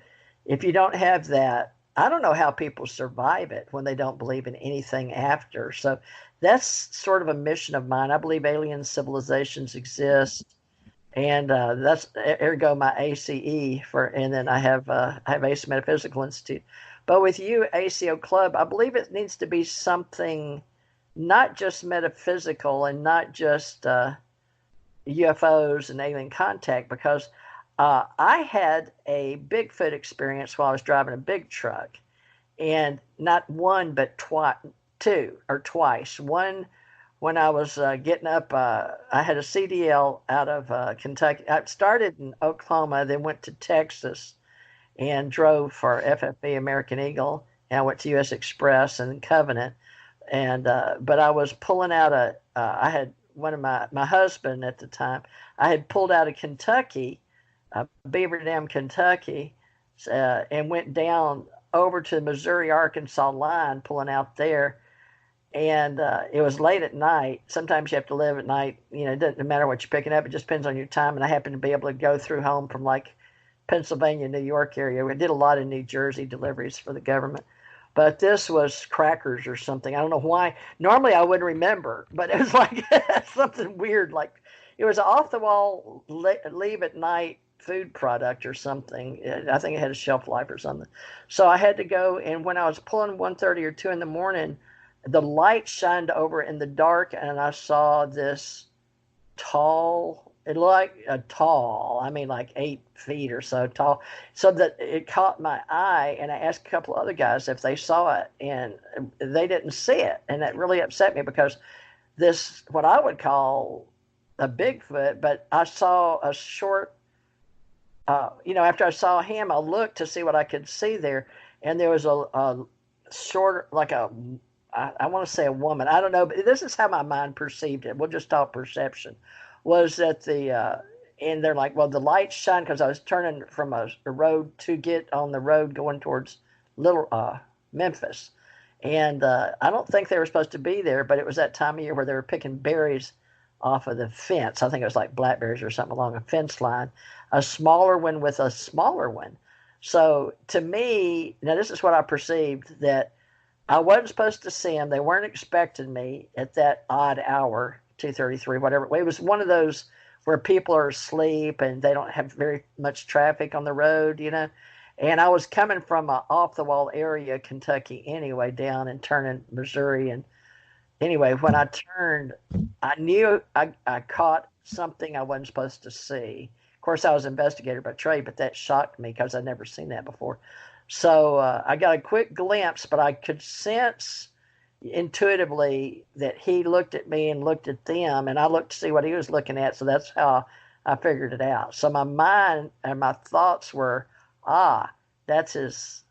A: if you don't have that, I don't know how people survive it when they don't believe in anything after. So that's sort of a mission of mine. I believe alien civilizations exist, and that's ergo my ACE and then I have ACE Metaphysical Institute. But with you, ACO Club, I believe it needs to be something not just metaphysical and not just UFOs and alien contact, because I had a Bigfoot experience while I was driving a big truck, and not one, but two or twice. One, when I was getting up, I had a CDL out of Kentucky. I started in Oklahoma, then went to Texas and drove for FFB American Eagle, and I went to U.S. Express and Covenant. And but I was pulling out I had one of my husband at the time, I had pulled out of Kentucky, Beaver Dam, Kentucky, and went down over to the Missouri-Arkansas line, pulling out there. And it was late at night. Sometimes you have to live at night. It doesn't matter what you're picking up. It just depends on your time. And I happened to be able to go through home from like Pennsylvania, New York area. We did a lot of New Jersey deliveries for the government. But this was crackers or something. I don't know why. Normally I wouldn't remember, but it was like something weird. Like it was off-the-wall leave at night food product or something. I think it had a shelf life or something. So I had to go, and when I was pulling 1:30 or 2 in the morning, the light shined over in the dark, and I saw this tall, it looked like I mean like 8 feet or so tall, so that it caught my eye, and I asked a couple of other guys if they saw it, and they didn't see it, and that really upset me, because this, what I would call a Bigfoot, but I saw a short, after I saw him, I looked to see what I could see there, and there was a short, like I want to say a woman. I don't know, but this is how my mind perceived it. We'll just talk perception. Was that and they're like, well, the lights shine, because I was turning from a road to get on the road going towards Memphis. And I don't think they were supposed to be there, but it was that time of year where they were picking berries off of the fence. I think it was like blackberries or something along a fence line. A smaller one with a smaller one. So to me, now this is what I perceived, that I wasn't supposed to see them. They weren't expecting me at that odd hour, 2:33, whatever. It was one of those where people are asleep and they don't have very much traffic on the road, And I was coming from an off-the-wall area, Kentucky, anyway, down and turning Missouri. And anyway, when I turned, I knew I caught something I wasn't supposed to see. Of course, I was an investigator by trade, but that shocked me because I'd never seen that before. So I got a quick glimpse, but I could sense intuitively that he looked at me and looked at them, and I looked to see what he was looking at. So that's how I figured it out. So my mind and my thoughts were, that's his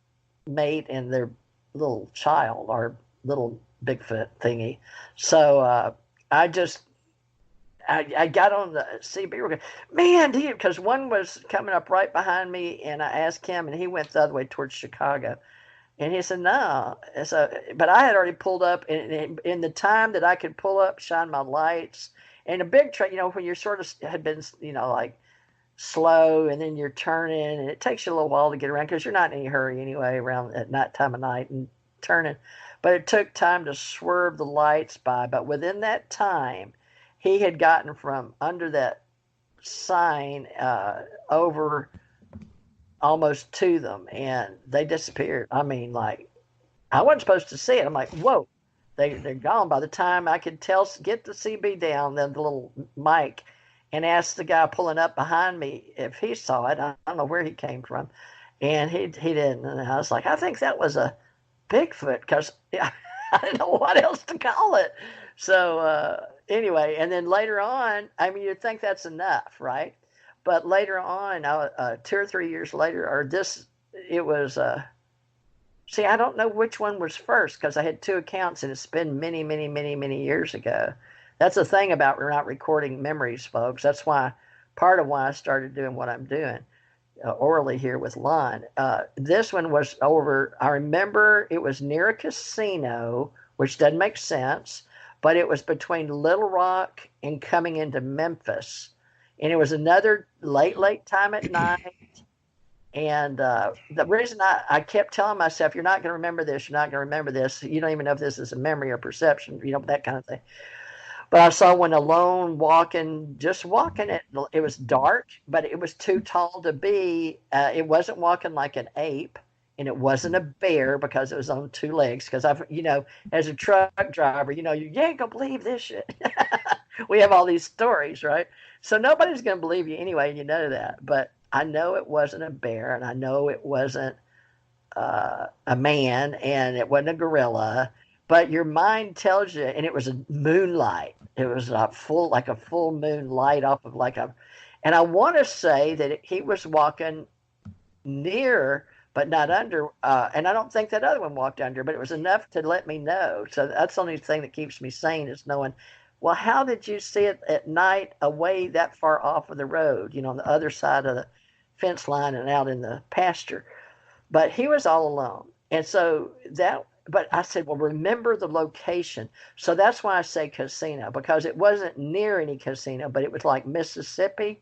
A: mate and their little child, or little Bigfoot thingy. So I got on the CB, man, because one was coming up right behind me, and I asked him, and he went the other way towards Chicago. And he said, no. So, but I had already pulled up, in the time that I could pull up, shine my lights. And a big truck, when you're sort of had been, like slow, and then you're turning, and it takes you a little while to get around because you're not in any hurry anyway around at night time of night and turning. But it took time to swerve the lights by. But within that time, he had gotten from under that sign over almost to them, and they disappeared. I mean, like, I wasn't supposed to see it. I'm like, whoa, they're gone. By the time I could get the CB down, then the little mic, and ask the guy pulling up behind me if he saw it. I don't know where he came from, and he didn't. And I was like, I think that was a Bigfoot because I didn't know what else to call it. So anyway, and then later on, I mean, you'd think that's enough, right? But later on, 2 or 3 years later, it was. See, I don't know which one was first because I had two accounts, and it's been many, many, many, many years ago. That's the thing about not recording memories, folks. That's part of why I started doing what I'm doing orally here with Lon. This one was over, I remember it was near a casino, which doesn't make sense, but it was between Little Rock and coming into Memphis. And it was another late time at night. And the reason I kept telling myself, you're not going to remember this, you're not going to remember this. You don't even know if this is a memory or perception, that kind of thing. But I saw one alone just walking. It was dark, but it was too tall to be. It wasn't walking like an ape, and it wasn't a bear because it was on two legs. Because as a truck driver, you ain't gonna believe this shit. We have all these stories, right? So nobody's gonna believe you anyway. You know that, but I know it wasn't a bear, and I know it wasn't a man, and it wasn't a gorilla. But your mind tells you, and it was a moonlight. It was like a full moon light off of and I want to say that he was walking near, but not under. And I don't think that other one walked under, but it was enough to let me know. So that's the only thing that keeps me sane is knowing, well, how did you see it at night away that far off of the road, on the other side of the fence line and out in the pasture? But he was all alone. And so but I said, well, remember the location. So that's why I say casino, because it wasn't near any casino, but it was like Mississippi.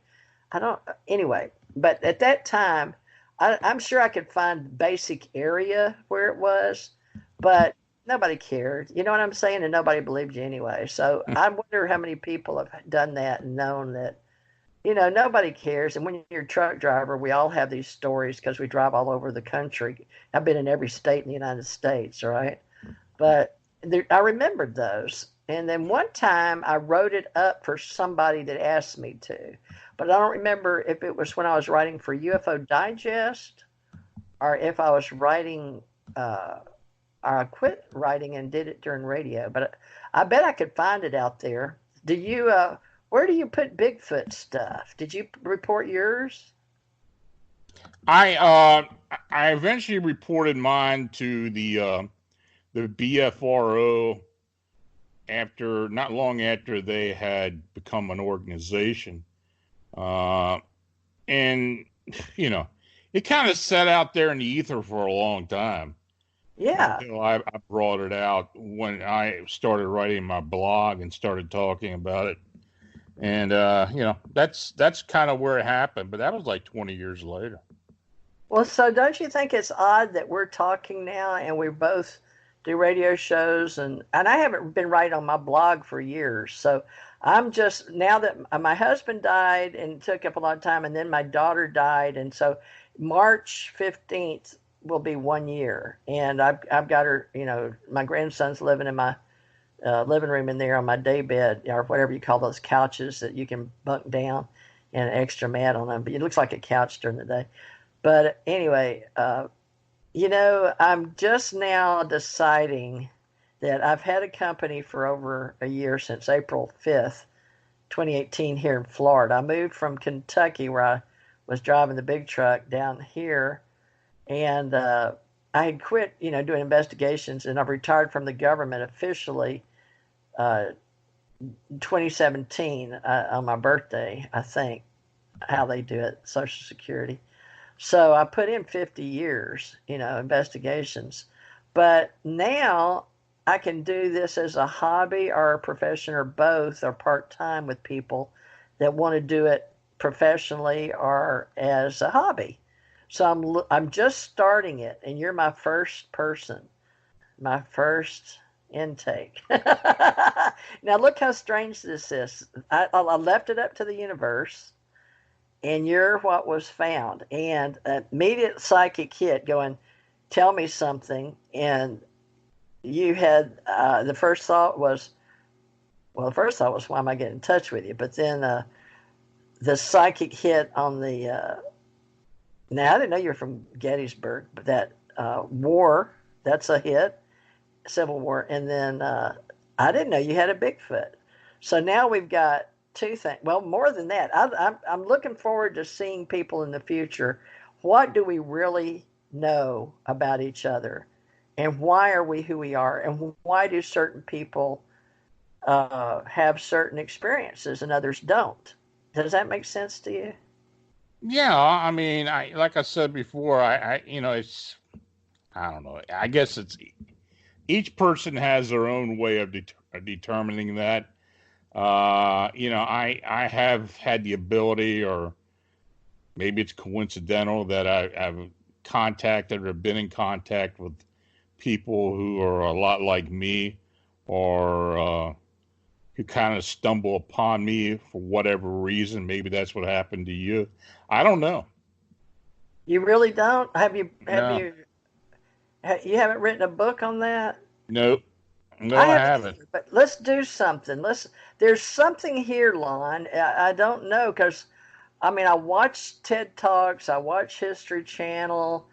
A: Anyway, but at that time, I'm sure I could find basic area where it was, but nobody cared. You know what I'm saying? And nobody believed you anyway. So I wonder how many people have done that and known that, nobody cares. And when you're a truck driver, we all have these stories because we drive all over the country. I've been in every state in the United States, right? But I remembered those. And then one time I wrote it up for somebody that asked me to. But I don't remember if it was when I was writing for UFO Digest or if I was writing, or I quit writing and did it during radio. But I bet I could find it out there. Where do you put Bigfoot stuff? Did you report yours?
B: I eventually reported mine to the BFRO not long after they had become an organization, and it kind of sat out there in the ether for a long time.
A: Yeah.
B: Until I brought it out when I started writing my blog and started talking about it. And, that's kind of where it happened. But that was like 20 years later.
A: Well, so don't you think it's odd that we're talking now and we both do radio shows? And I haven't been writing on my blog for years. So I'm just, now that my husband died and took up a lot of time, and then my daughter died. And so March 15th will be 1 year. And I've got her, my grandson's living in my living room in there on my day bed, or whatever you call those couches that you can bunk down and an extra mat on them. But it looks like a couch during the day. But anyway, I'm just now deciding that I've had a company for over a year, since April 5th, 2018 here in Florida. I moved from Kentucky, where I was driving the big truck, down here, and I had quit, doing investigations, and I've retired from the government officially 2017 on my birthday, I think, how they do it, Social Security. So I put in 50 years, investigations. But now I can do this as a hobby or a profession or both, or part-time with people that want to do it professionally or as a hobby. So I'm just starting it, and you're my first person, my first intake. Now look how strange this is. I left it up to the universe, and you're what was found. And immediate psychic hit going, tell me something. And you had the first thought was, why am I getting in touch with you? But then the psychic hit on the, now I didn't know you're from Gettysburg, but that war, that's a hit, Civil War. And then I didn't know you had a Bigfoot. So now we've got two things. Well, more than that, I'm looking forward to seeing people in the future. What do we really know about each other? And why are we who we are? And why do certain people have certain experiences and others don't? Does that make sense to you?
B: Yeah, I mean, like I said before, it's, I don't know. I guess it's each person has their own way of determining that. I have had the ability, or maybe it's coincidental, that I've contacted or been in contact with people who are a lot like me, or who kind of stumble upon me for whatever reason. Maybe that's what happened to you. I don't know.
A: You really don't?
B: No.
A: You haven't written a book on that?
B: Nope. No, I haven't.
A: Either, but let's do something. There's something here, Lon. I don't know, because I mean, I watch TED Talks, I watch History Channel.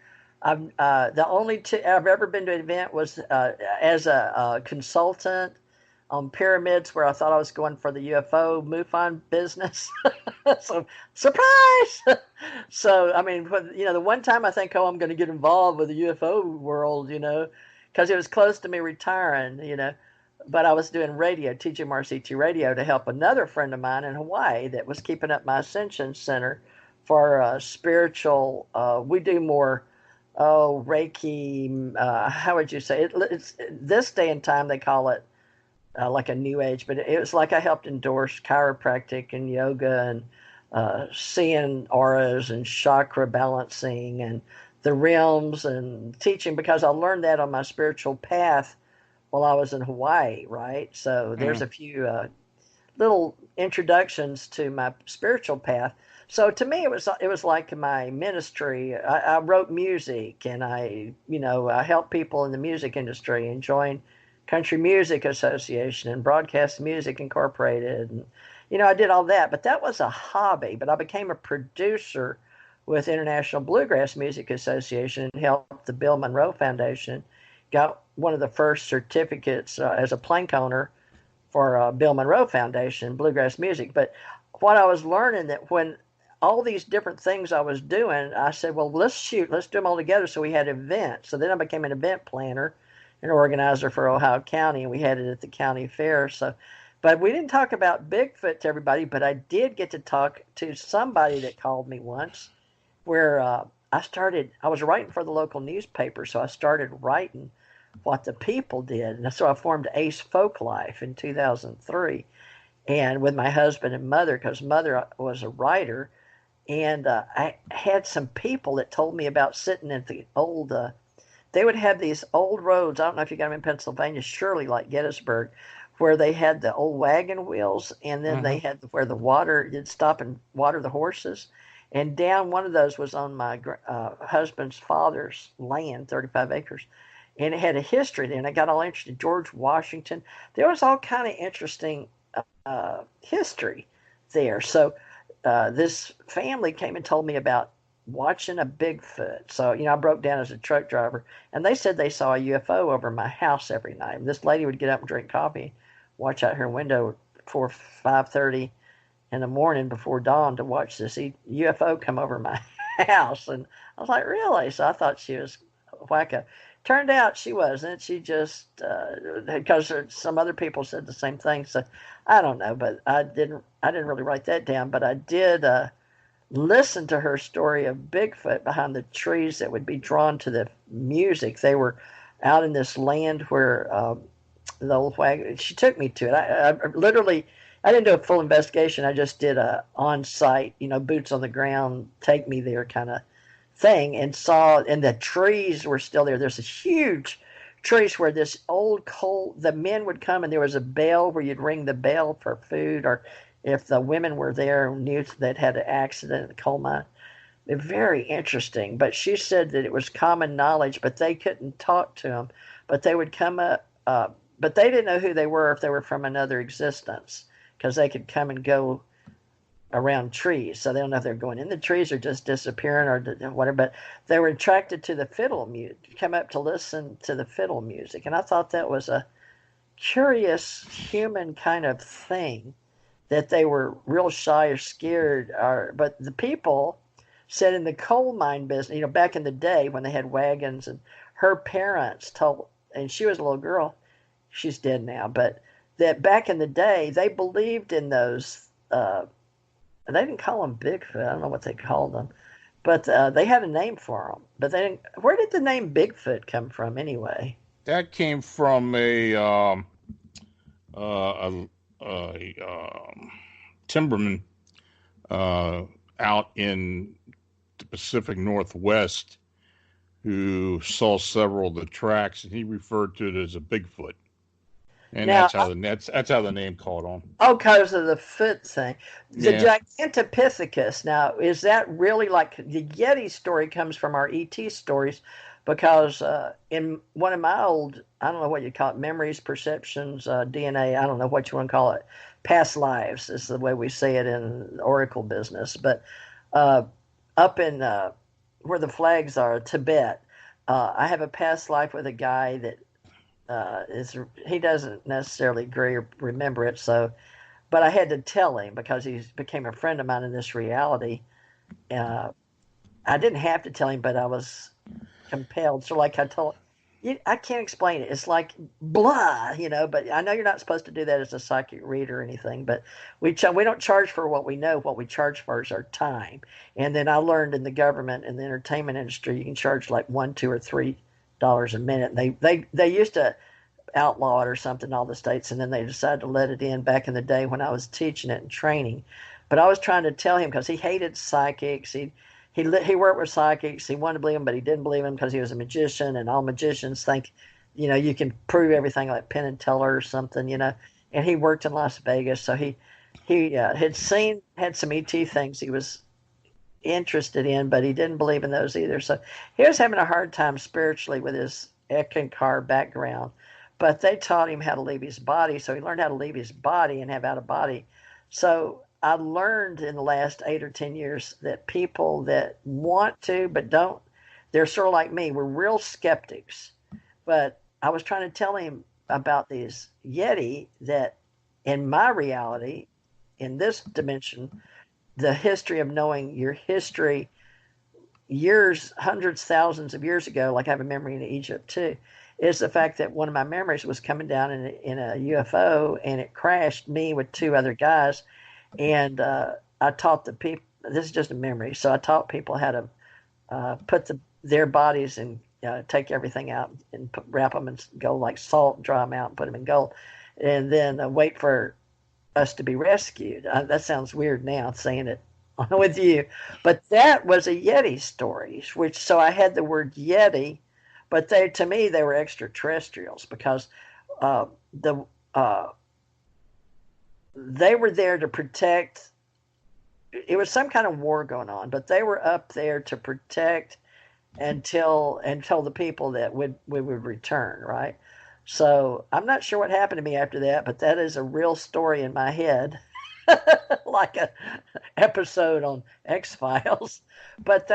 A: The only I've ever been to an event was as a consultant on pyramids, where I thought I was going for the UFO MUFON business. So, surprise! So, I mean, the one time I think, I'm going to get involved with the UFO world, because it was close to me retiring, but I was doing radio, TJ Mars ET Radio, to help another friend of mine in Hawaii that was keeping up my Ascension Center for spiritual. We do more, Reiki. How would you say it? It's this day and time they call it like a new age, but it was like I helped endorse chiropractic and yoga and seeing auras and chakra balancing and the realms and teaching, because I learned that on my spiritual path while I was in Hawaii, right? So there's a few little introductions to my spiritual path. So to me, it was like my ministry. I wrote music, and I helped people in the music industry and joined Country Music Association and Broadcast Music Incorporated. And, I did all that, but that was a hobby. But I became a producer with International Bluegrass Music Association and helped the Bill Monroe Foundation. Got one of the first certificates as a plank owner for Bill Monroe Foundation, bluegrass music. But what I was learning, that when all these different things I was doing, I said, well, let's do them all together. So we had events. So then I became an event planner, an organizer for Ohio County, and we had it at the county fair. So, but we didn't talk about Bigfoot to everybody, but I did get to talk to somebody that called me once, where I was writing for the local newspaper, so I started writing what the people did. And so I formed Ace Folklife in 2003, and with my husband and mother, because mother was a writer. And I had some people that told me about sitting at the old, they would have these old roads. I don't know if you got them in Pennsylvania, surely like Gettysburg, where they had the old wagon wheels, and then they had where the water, you'd stop and water the horses. And down one of those was on my husband's father's land, 35 acres. And it had a history there, and I got all interested. George Washington. There was all kind of interesting history there. So this family came and told me about watching a Bigfoot. So, I broke down as a truck driver, and they said they saw a UFO over my house every night. And this lady would get up and drink coffee, watch out her window 5:30 in the morning before dawn to watch this UFO come over my house. And I was like, really? So I thought she was wacko. Turned out she wasn't. She just, because some other people said the same thing. So I don't know, but I didn't really write that down, but I did listen to her story of Bigfoot behind the trees that would be drawn to the music. They were out in this land where the old wagon, she took me to it. I literally, I didn't do a full investigation. I just did a on-site, boots on the ground, take me there kind of thing, and the trees were still there. There's a huge trees where this old coal, the men would come and there was a bell where you'd ring the bell for food, or if the women were there knew they'd had an accident in the coal mine. Very interesting. But she said that it was common knowledge, but they couldn't talk to them. But they would come up, but they didn't know who they were, if they were from another existence, because they could come and go around trees. So they don't know if they're going in the trees or just disappearing or whatever. But they were attracted to the fiddle music, come up to listen to the fiddle music. And I thought that was a curious human kind of thing, that they were real shy or scared. But the people said in the coal mine business, back in the day when they had wagons, and her parents told, and she was a little girl, she's dead now, but that back in the day they believed in those. They didn't call them Bigfoot. I don't know what they called them, but they had a name for them. But they didn't. Where did the name Bigfoot come from anyway?
B: That came from a timberman out in the Pacific Northwest who saw several of the tracks, and he referred to it as a Bigfoot. And now, that's how the name caught on.
A: Oh, because of the foot thing. The Gigantopithecus. Now, is that really like the Yeti story comes from our ET stories? Because in one of my old, I don't know what you call it, memories, perceptions, DNA, I don't know what you want to call it, past lives is the way we say it in Oracle business. But up in where the flags are, Tibet, I have a past life with a guy that he doesn't necessarily agree or remember it, but I had to tell him because he became a friend of mine in this reality. I didn't have to tell him, but I was compelled. So like I told you, I can't explain it. It's like blah, but I know you're not supposed to do that as a psychic reader or anything, but we don't charge for what we know. What we charge for is our time. And then I learned in the government and the entertainment industry, you can charge like $1, $2, or $3 a minute. They used to outlaw it or something, all the states, and then they decided to let it in back in the day when I was teaching it and training. But I was trying to tell him, because he hated psychics. He worked with psychics. He wanted to believe them, but he didn't believe them because he was a magician, and all magicians think, you can prove everything like Penn and Teller or something, And he worked in Las Vegas, so he had some ET things he was interested in, but he didn't believe in those either. So he was having a hard time spiritually with his Ekankar background, but they taught him how to leave his body. So he learned how to leave his body and have out of body. So I learned in the last 8 or 10 years that people that want to but don't, they're sort of like me. We're real skeptics. But I was trying to tell him about these Yeti that in my reality, in this dimension, the history of knowing your history years, hundreds, thousands of years ago, like I have a memory in Egypt too, is the fact that one of my memories was coming down in a UFO, and it crashed me with 2 other guys. And I taught the people, this is just a memory, so I taught people how to put their bodies and take everything out and wrap them in gold like salt, dry them out and put them in gold, and then wait for us to be rescued. That sounds weird now saying it with you, but that was a Yeti story, so I had the word Yeti, but to me they were extraterrestrials, because they were there to protect. It was some kind of war going on, but they were up there to protect until the people that we would return, right? So I'm not sure what happened to me after that, but that is a real story in my head, like a episode on X-Files. But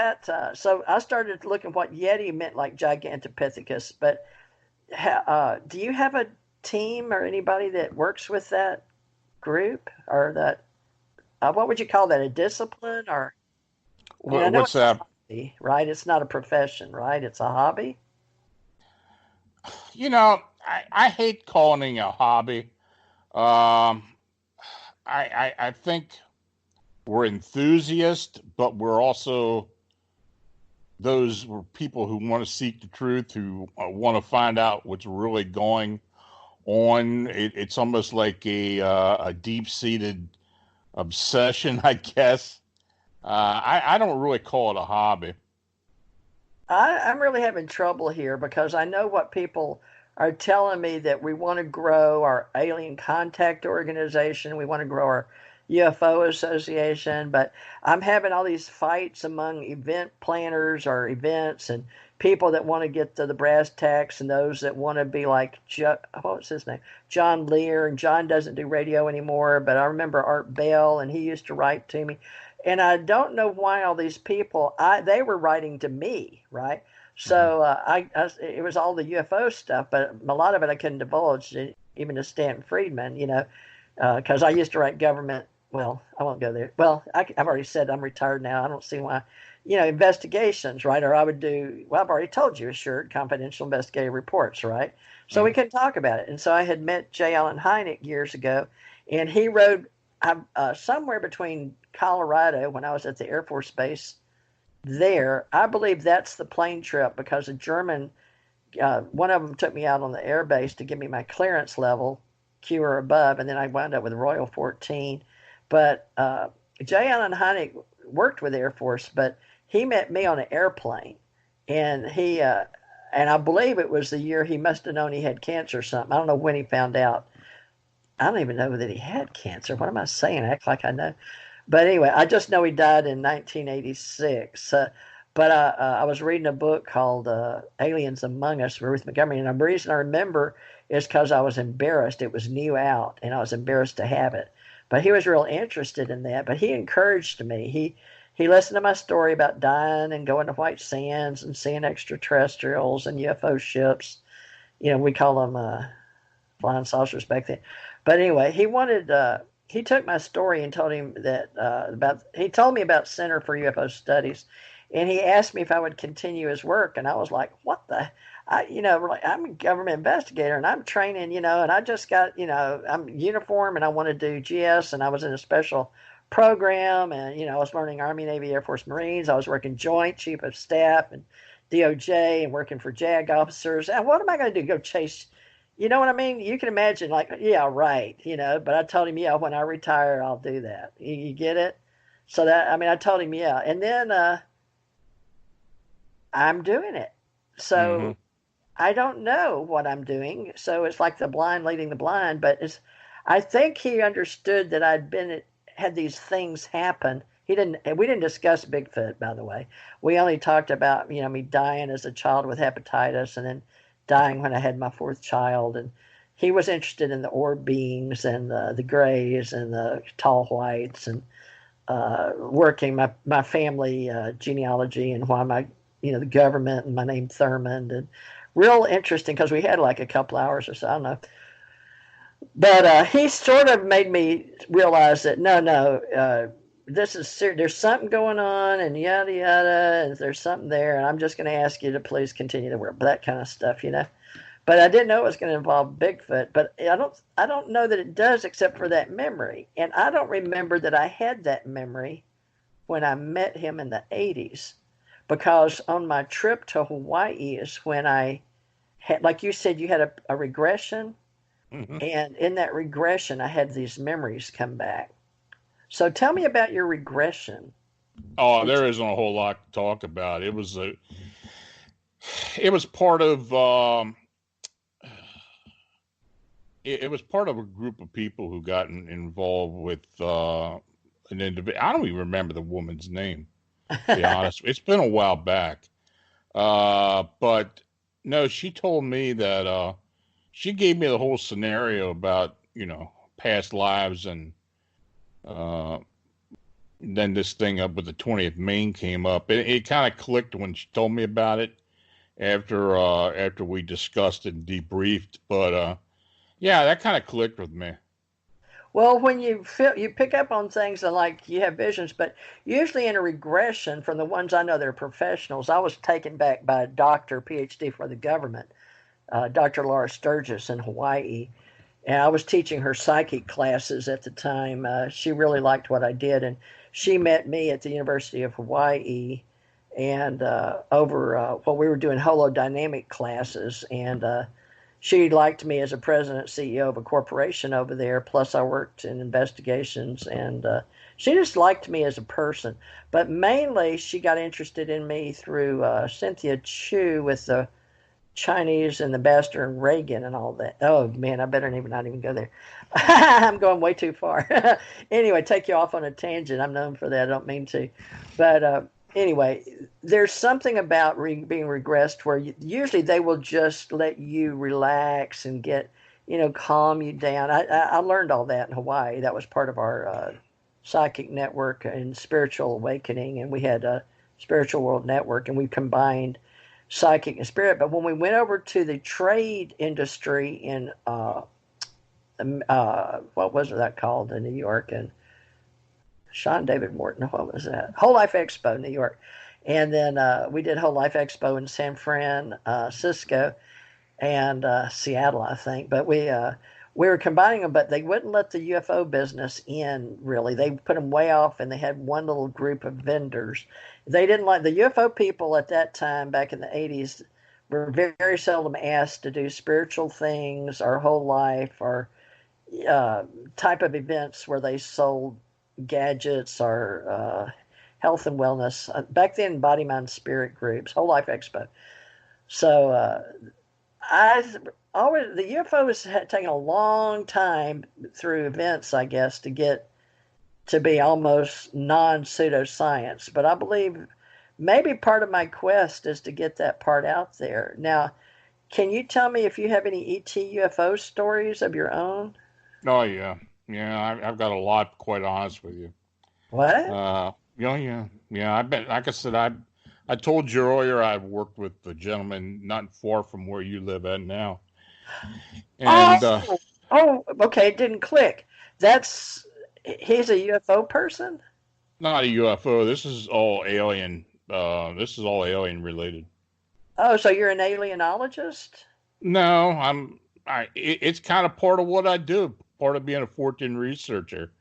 A: so I started looking what Yeti meant, like Gigantopithecus. But do you have a team or anybody that works with that group, or that? What would you call that? A discipline, or?
B: What's that?
A: Hobby, right? It's not a profession, right? It's a hobby.
B: I hate calling it a hobby. I think we're enthusiasts, but we're also people who want to seek the truth, who want to find out what's really going on. It's almost like a deep-seated obsession, I guess. I don't really call it a hobby.
A: I'm really having trouble here because I know what people are telling me, that we want to grow our alien contact organization, we want to grow our UFO association, but I'm having all these fights among event planners or events and people that want to get to the brass tacks and those that want to be like, what was his name? John Lear. And John doesn't do radio anymore, but I remember Art Bell, and he used to write to me. And I don't know why all these people, they were writing to me, right? So it was all the UFO stuff, but a lot of it I couldn't divulge, even to Stanton Friedman, because I used to write government. Well, I won't go there. Well, I've already said I'm retired now. I don't see why, investigations, right? Or I would do, well, I've already told you, assured confidential investigative reports, right? So we can talk about it. And so I had met J. Allen Hynek years ago, and he wrote somewhere between Colorado, when I was at the Air Force Base there. I believe that's the plane trip, because a German, one of them took me out on the air base to give me my clearance level, Q or above, and then I wound up with Royal 14. But J. Allen Hynek worked with Air Force, but he met me on an airplane, and and I believe it was the year he must have known he had cancer or something. I don't know when he found out. I don't even know that he had cancer. What am I saying? I act like I know. But anyway, I just know he died in 1986. But I was reading a book called Aliens Among Us by Ruth Montgomery, and the reason I remember is because I was embarrassed. It was new out, and I was embarrassed to have it. But he was real interested in that. But he encouraged me. He listened to my story about dying and going to White Sands and seeing extraterrestrials and UFO ships. We call them flying saucers back then. But anyway, he took my story and told him that he told me about Center for UFO Studies, and he asked me if I would continue his work, and I was like, what the, I'm a government investigator, and I'm training, and I just got, I'm uniform, and I want to do GS, and I was in a special program, and, I was learning Army, Navy, Air Force, Marines. I was working Joint Chief of Staff and DOJ and working for JAG officers. And what am I going to do? Go chase? You know what I mean? You can imagine, like, yeah, right, but I told him, yeah, when I retire, I'll do that. You get it? So I told him, yeah. And then I'm doing it. So I don't know what I'm doing. So it's like the blind leading the blind. But I think he understood that had these things happen. We didn't discuss Bigfoot, by the way. We only talked about, me dying as a child with hepatitis, and then dying when I had my fourth child. And he was interested in the orb beings and the grays and the tall whites, and working my family genealogy and why the government and my name Thurmond, and real interesting because we had like a couple hours or so. I don't know. But he sort of made me realize that no, this is serious. There's something going on, and yada yada, and there's something there, and I'm just going to ask you to please continue to work, that kind of stuff, But I didn't know it was going to involve Bigfoot. But I don't know that it does, except for that memory, and I don't remember that I had that memory when I met him in the 80s, because on my trip to Hawaii is when I had, like you said, you had a regression. And in that regression, I had these memories come back. So tell me about your regression.
B: Oh, there isn't a whole lot to talk about. It was part of it was part of a group of people who got involved with an individual. I don't even remember the woman's name, to be honest. It's been a while back. But no, she told me that she gave me the whole scenario about, past lives, and then this thing up with the 20th Maine came up. It kind of clicked when she told me about it after we discussed it and debriefed. But yeah, that kind of clicked with me.
A: Well, when you pick up on things and like you have visions, but usually in a regression, from the ones I know that are professionals, I was taken back by a doctor, PhD for the government, Dr. Laura Sturgis in Hawaii. And I was teaching her psychic classes at the time. She really liked what I did. And she met me at the University of Hawaii, and we were doing holodynamic classes. And she liked me as a president, CEO of a corporation over there. Plus, I worked in investigations, and she just liked me as a person. But mainly, she got interested in me through Cynthia Chu with the Chinese and the Ambassador and Reagan and all that. Oh man, I better not even go there. I'm going way too far. Anyway, take you off on a tangent. I'm known for that. I don't mean to, but anyway, there's something about being regressed where usually they will just let you relax and get, calm you down. I learned all that in Hawaii. That was part of our psychic network and spiritual awakening, and we had a spiritual world network, and we combined psychic and spirit. But when we went over to the trade industry in what was that called in New York, and Sean David Morton, what was that? Whole Life Expo, New York. And then we did Whole Life Expo in San Francisco and Seattle, I think. But we were combining them, but they wouldn't let the UFO business in, really. They put them way off, and they had one little group of vendors. They didn't like the UFO people at that time, back in the 80s, were very, very seldom asked to do spiritual things or whole life or type of events where they sold gadgets or health and wellness. Back then, body, mind, spirit groups, Whole Life Expo. So the UFOs had taken a long time through events, I guess, to get to be almost non-pseudoscience. But I believe maybe part of my quest is to get that part out there. Now, can you tell me if you have any ET UFO stories of your own?
B: Oh, yeah. Yeah, I've got a lot, quite honest with you.
A: What?
B: Yeah. I bet, like I said, I told you earlier I've worked with a gentleman not far from where you live at now. And,
A: okay, it didn't click. He's a UFO person?
B: Not a UFO. This is all alien. This is all alien related.
A: Oh, so you're an alienologist?
B: No, it's kind of part of what I do. Part of being a Fortean researcher.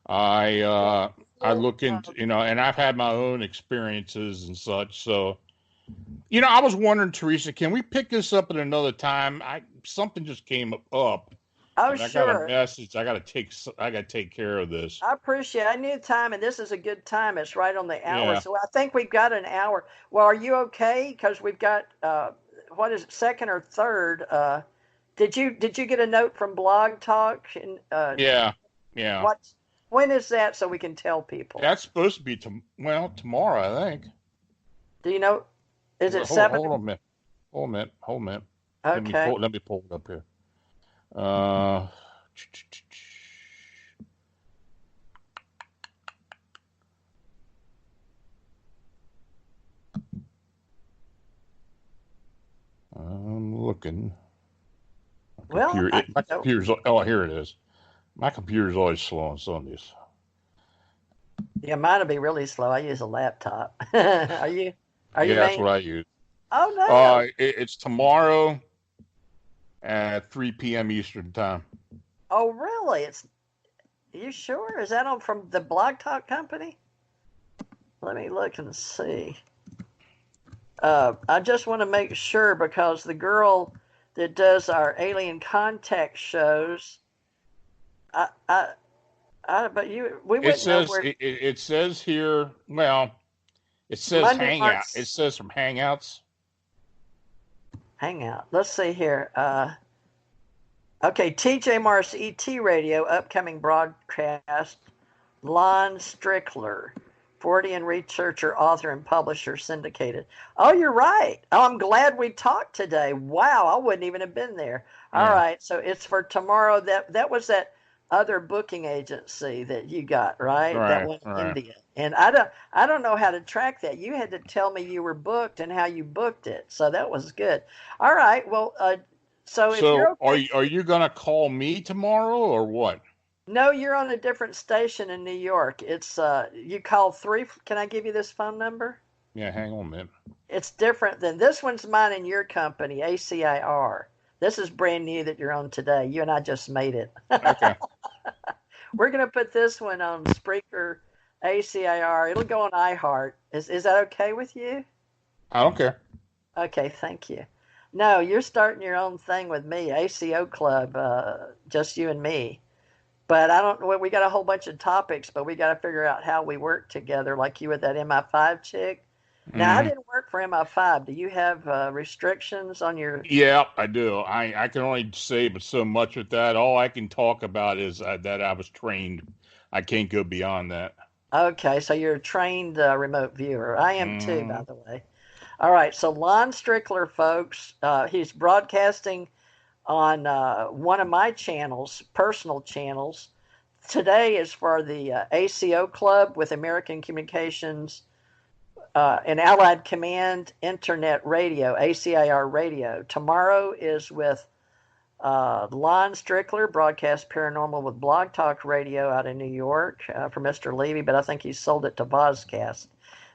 B: I look into, and I've had my own experiences and such. So, I was wondering, Teresa, can we pick this up at another time? Something just came up.
A: Oh,
B: and I
A: sure.
B: got a message. I got to take care of this.
A: I appreciate it. I knew time, and this is a good time. It's right on the hour.
B: Yeah.
A: So I think we've got an hour. Well, are you okay? Because we've got, what is it, second or third? Did you get a note from Blog Talk?
B: Yeah.
A: When is that, so we can tell people?
B: That's supposed to be tomorrow, I think.
A: Do you know? Is it 7?
B: Hold on a minute.
A: Okay.
B: Let me pull it up here. I'm looking. Here it is. My computer's always slow on Sundays.
A: Yeah, mine will be really slow. I use a laptop. Are you?
B: That's what I use.
A: Oh no.
B: It's tomorrow at 3 p.m. Eastern time.
A: Oh really? Are you sure? Is that from the Blog Talk company? Let me look and see. I just want to make sure, because the girl that does our alien contact shows, but we wouldn't know where.
B: It says here. Well, it says
A: Monday,
B: Hangout. It says from Hangouts.
A: Hangout. Let's see here. Okay, TJ Mars ET Radio upcoming broadcast. Lon Strickler, Fortean researcher, author, and publisher, syndicated. Oh, you're right. Oh, I'm glad we talked today. Wow, I wouldn't even have been there. All right, so it's for tomorrow. That was that other booking agency that you got, right? That one in India. And I don't know how to track that. You had to tell me you were booked and how you booked it. So that was good. All right. Well, so if you're okay,
B: are you going to call me tomorrow or what?
A: No, you're on a different station in New York. It's you call 3. Can I give you this phone number?
B: Yeah, hang on a minute.
A: It's different than this one's mine and your company, ACIR. This is brand new that you're on today. You and I just made it.
B: Okay.
A: We're going to put this one on Spreaker, ACIR. It'll go on iHeart. Is that okay with you?
B: I don't care.
A: Okay, thank you. No, you're starting your own thing with me, ACO Club, just you and me. But I don't. Well, we got a whole bunch of topics, but we got to figure out how we work together. Like you with that MI5 chick. Now I
B: Hmm.
A: didn't work for MI5. Do you have restrictions on your?
B: Yeah, I do. I can only say but so much with that. All I can talk about is that I was trained. I can't go beyond that.
A: Okay, so you're a trained remote viewer. I am too, by
B: Hmm.
A: the way. All right, so Lon Strickler, folks, he's broadcasting on one of my channels, personal channels. Today is for the ACO Club with American Communications and Allied Command Internet Radio, ACIR Radio. Tomorrow is with Lon Strickler, broadcast paranormal with Blog Talk Radio out in New York for Mr. Levy, but I think he sold it to Vozcast.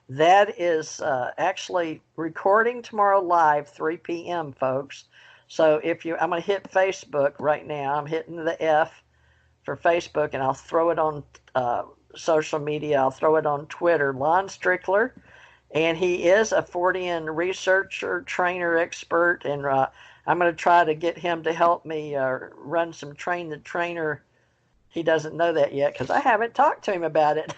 A: That is actually recording tomorrow live, 3 p.m., folks. So I'm going to hit Facebook right now. I'm hitting the F for Facebook, and I'll throw it on social media. I'll throw it on Twitter. Lon Strickler, and he is a Fortean researcher, trainer, expert, and I'm going to try to get him to help me run some Train the Trainer. He doesn't know that yet because I haven't talked to him about it.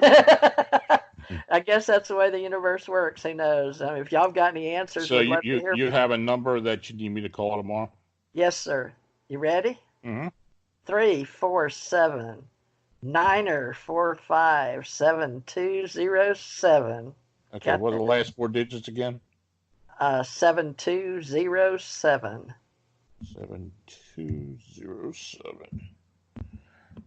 A: I guess that's the way the universe works. Who knows? If y'all have got any answers,
B: So
A: we'd love to hear
B: you
A: from you.
B: have a number that you need me to call tomorrow?
A: Yes, sir. You ready?
B: Hmm.
A: 347 945 7207.
B: Okay.
A: Got
B: What are
A: that?
B: the last four digits again?
A: 7207.
B: 7207.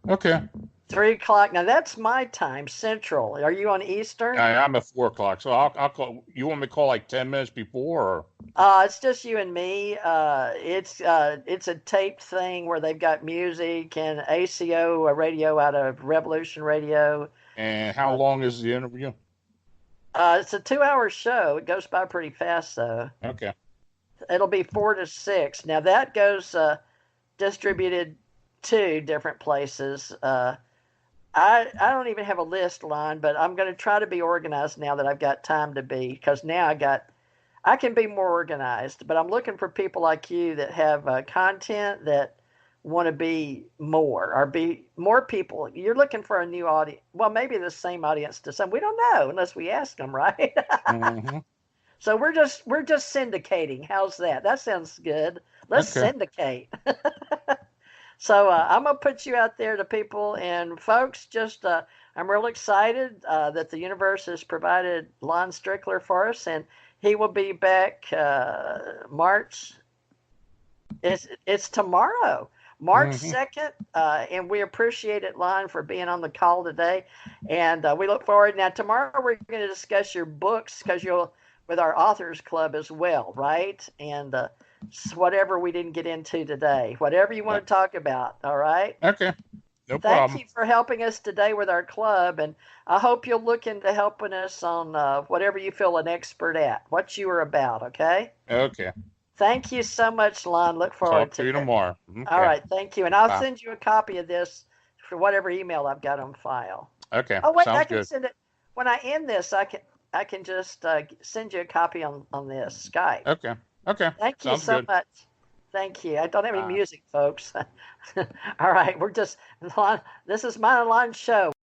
B: Okay.
A: 3 o'clock. Now that's my time, Central. Are you on Eastern?
B: I'm at 4 o'clock, so I'll call. You want me to call like 10 minutes before? Or?
A: It's just you and me. It's a taped thing where they've got music and ACO, a radio out of Revolution Radio.
B: And how
A: Uh,
B: long is the interview?
A: it's a 2 hour show. It goes by pretty fast though.
B: Okay.
A: It'll be 4 to 6. Now that goes distributed to different places. I don't even have a list line, but I'm going to try to be organized now that I've got time to be, because now I can be more organized. But I'm looking for people like you that have content that want to be more or be more people. You're looking for a new audience. Well, maybe the same audience to some. We don't know unless we ask them, right?
B: Hmm.
A: So we're just syndicating. How's that? That sounds good. Let's
B: Okay.
A: syndicate. So I'm gonna put you out there to people and folks. Just I'm real excited that the universe has provided Lon Strickler for us, and he will be back March. It's tomorrow, March
B: Hmm.
A: 2nd, and we appreciate it, Lon, for being on the call today, and we look forward. Now tomorrow we're going to discuss your books because you'll with our authors club as well, right? And whatever we didn't get into today, whatever you want to talk about. All right.
B: Okay. No
A: Thank
B: problem.
A: you for helping us today with our club, and I hope you'll look into helping us on whatever you feel an expert at, what you are about. Okay.
B: Okay.
A: Thank you so much, Lon. Look forward
B: Talk
A: to
B: to you
A: it.
B: tomorrow.
A: All
B: Okay.
A: right. Thank you, and I'll
B: Bye.
A: send you a copy of this for whatever email I've got on file.
B: Okay.
A: Oh wait, I
B: Sounds
A: can
B: good.
A: send it when I end this. I can just send you a copy on this Skype.
B: Okay. Okay.
A: Thank you
B: Sounds
A: so
B: good.
A: much. Thank you. I don't have any
B: Bye.
A: music, folks. All right, we're just this is my line show.